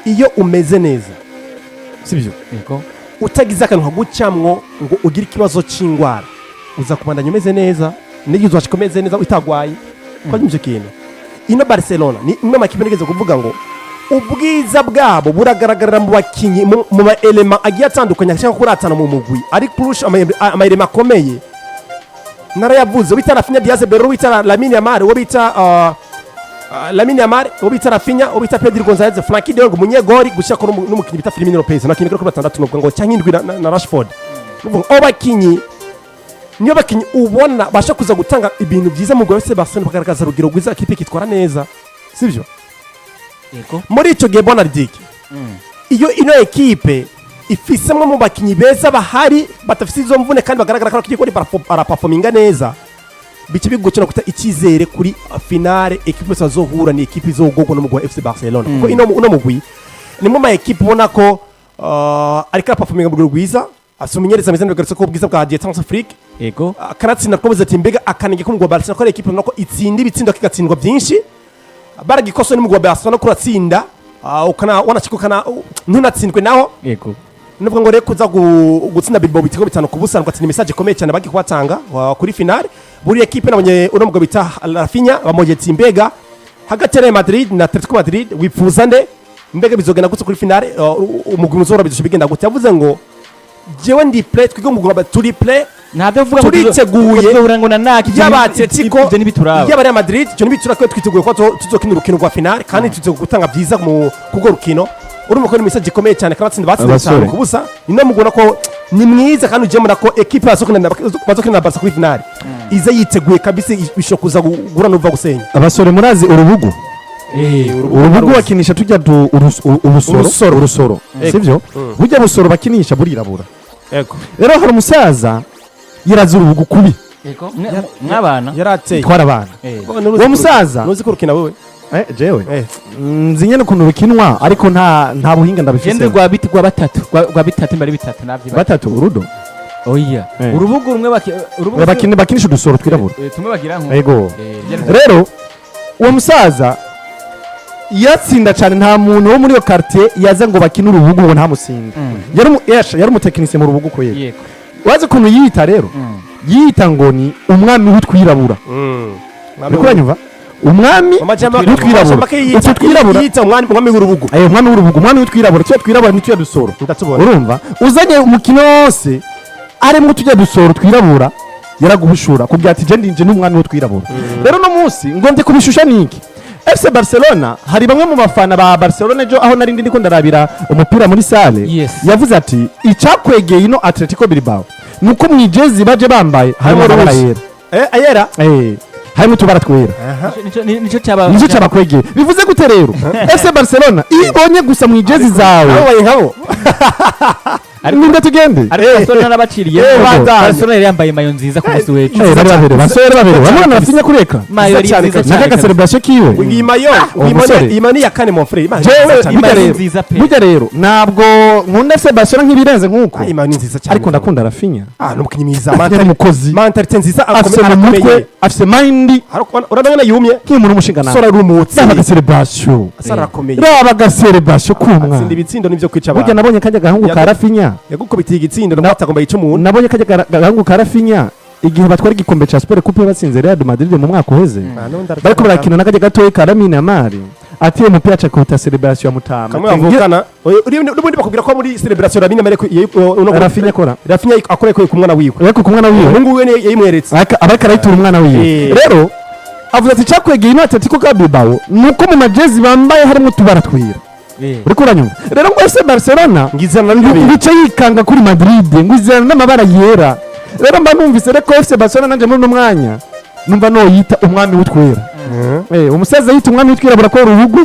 iyo umeze neza sibyo yego utagize akantu kagucamwo ngo ugire ikibazo cy'ingwara uza kubandanya umeze neza n'igihe uzashikomeze neza utagwaye kwashimye icyo kintu ino Barcelona ni imwe makipe nigeze kuvuga ngo ubwiza bwabo buragaragarira mu bakinyi mu ma element agiye atandukanye ashaka kuratana mu mugwi ari kurusha ama element akomeye narayavuze wita Rafinha Diaz Berro wita Lamine Yamal wo bita Lamine Yamal wo bita Rafinha wo bita Pedri Gonzalez Frankie de Jong munyegori gushaka n'umukinyi bita Firmino Lopez nakinyi kuri 6 nubwo ngo cyangindwi na Rashford nuvuga abakinyi niyo bakinyi ubona basha kuza gutanga ibintu byiza mu gwa FC Barcelona bagaragaza rugero rwiza kipe kitwara neza sivyo yego muri icyo gihe Bonardic iyo ino ekipe ifisemwe mu bakinyi beza bahari batafite izo mvune kandi bagaragara ko kiko araperforminga neza bici bigukina kuta icyizere kuri finale ekipe zazohura ni ekipe izogogwa no mugwa FC Barcelona kuko ino mugwi ni mu ma ekipe ubona ko ariko araperforminga mu rwego rwiza asumenyereza mezane bigarutse ko ubwiza bwa Dietanse Afrique yego karatsinda twabuze ati mbega akanenge ko mugwa Barcelona ko ekipe nako itsinda ibitsindo kigatsindwa byinshi baragikoso ni mugwa Barcelona ko ratsinda ukana wanachikukana ntunatsindwe naho yego nuvuga ngo rero kuza gutsinda Bilbao bitego 5-0 ngo ati ni message ikomeye cyane bagi kwatanga kuri finale buri ekipe nabonye uno mugabo bita Rafinha bamogetse imbega hagati ya Real Madrid na Atletico Madrid wifuza nde mbega bizogenda gutse kuri finale umugwi muzora bizoshe bigenda gute yavuze ngo jewe ndi play twigo mugwa turi play ntabyo vuga turiteguye ngo nanaki y'abatetiko ibyo nibituraba y'aba Real Madrid cyo nibitura ko twiteguye ko tuzokina urukino rwa finale kandi tuzoguye gutanga byiza mu kugo rukino uri mukora message ikomeye cyane karatsinda batsinze cyane kubusa ino mugona ko ni mwiza kandi ujemura ko equipe bazokina na Barca kuri finale ize yiteguye kabisa bishokuza gura nuva gusenya abasore murazi urubugu urubugu bakinisha tujya urusoro sivyo burya busoro bakinisha burirabura ego rero hari umusaza yarazi urubugu kubi nk'abana yarateye twara abana uwo musaza nuzi ko rukina wewe jewe nzi nyene ukuntu rukinwa ariko nta buhinga ndabifise gende rwa bitatu imbere bitatu navyo batatu urudo oya urubugu rumwe bakinisha udusoro twirabura tumwe bagira nko ego rero uwo musaza yatsinda cyane nta muntu wo muri iyo quartier yaza ngo bakine urubugu ngo ntamusinda yari umutekinisiye mu rubugu ko yego wazi ukuntu yiyita rero yiyita ngo ni umwami w'utwirabura uranyumva umwami w'utwirabura yita umwami w'urubugu umwami w'utwirabura tuya twirabura ni tuya dusoro urumva uzanye umukino wose arimo tujya dusoro twirabura yaragubushura kubya ati je ndinje n'umwami w'utwirabura rero no munsi ngomvye kubishusha niki FC Barcelona hari bamwe mu bafana ba Barcelona ejo aho narindi ndiko ndarabira umupira muri salle yavuze ati icakwegeye ino Atletico Bilbao nuko mwijezi baje bambaye harimo amabara yera ayera harimo tubara twera nico cyabakwegeye bivuze gute rero FC Barcelona ibonye gusa mwijezi zawe nkabo ninde tugende Barcelona nabaciriye Barcelona yambaye mayo nziza ku musi wecu babere bamwana basinya kureka mayo nziza naka celebration kiwe iyi mayo imani ya kane mon frère burya rero ntabwo nkunda FC Barcelona nk'ibirenze nkuko imani nziza cyane ariko ndakunda Rafinha n'umukinyi mwiza umukozi mentalite nziza akomeye afise mind urabona yumye nk'umuntu umushinga nawe sora rumutse naka celebration sarakomeye raba celebration kumwa atsinda ibitsindo nivyo kwica abantu burya nabonye kajya gahungu ka Rafinha yagukubitiye igitsindo no batagomba yica umuntu nabonye kajya gahungu ka Rafinha igihe batwara igikombe ca Super Coupe batsinze Real Madrid mu mwaka uheze bariko barakina nakajya gatoyi ka Lamine Yamal atiye umupira aca kuta celebration ya mutama kamwe avukana ubundi bakubwira ko muri celebration Lamine Yamal Rafinha akora ku mwana wiwe ariko ku mwana wiwe umuhungu we yayimweretse abaka arayitura umwana wiwe rero avuze ati cakwegeye ino Atletico Bilbao nuko mu majezi bambaye harimo tubara twira uriko uranyumva rero ngo FC Barcelona ngizana ngice yikanga kuri Madrid ngizana n'amabara yera rero mba numvise reko FC Barcelona nanje muri no mwanya numva no yita umwami w'utwera umusaza yita umwami w'utwirabura ko urubugu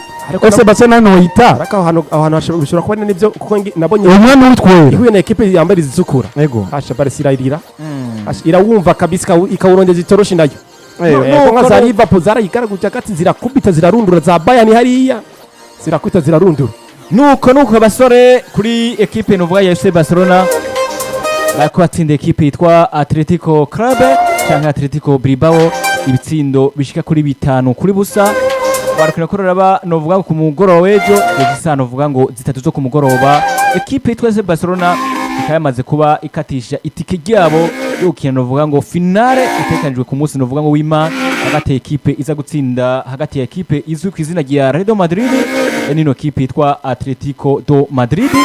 FC Barcelona no yita ariko ahantu bishobora kuba nibyo kuko nabonye umwami w'utwera ihuye na equipe yambara izisukura yego hasha Barca irira irawumva kabisa ikawurondeza itoroshi nayo nka za Liverpool zarayigaraguje agati zirakubita zirarundura za Bayern hariya zirakwita zirarundura nuko basore kuri equipe novuga ya FC Barcelona bako batsinda equipe yitwa Atletico Club cyangwa Atletico Bilbao ibitsindo bishika kuri 5 kuri busa barakina korora novuga ku mugoroba wejo yagisa novuga ngo zitatu zo ku mugoroba equipe yitwa FC Barcelona ikayamaze kuba ikatisha itike ryabo yo gukina novuga ngo finale itekanijwe ku munsi novuga ngo w'Imana hagati ya equipe iza gutsinda hagati ya equipe izwi ku izina rya Real Madrid nino equipe yitwa Atletico do Madrid.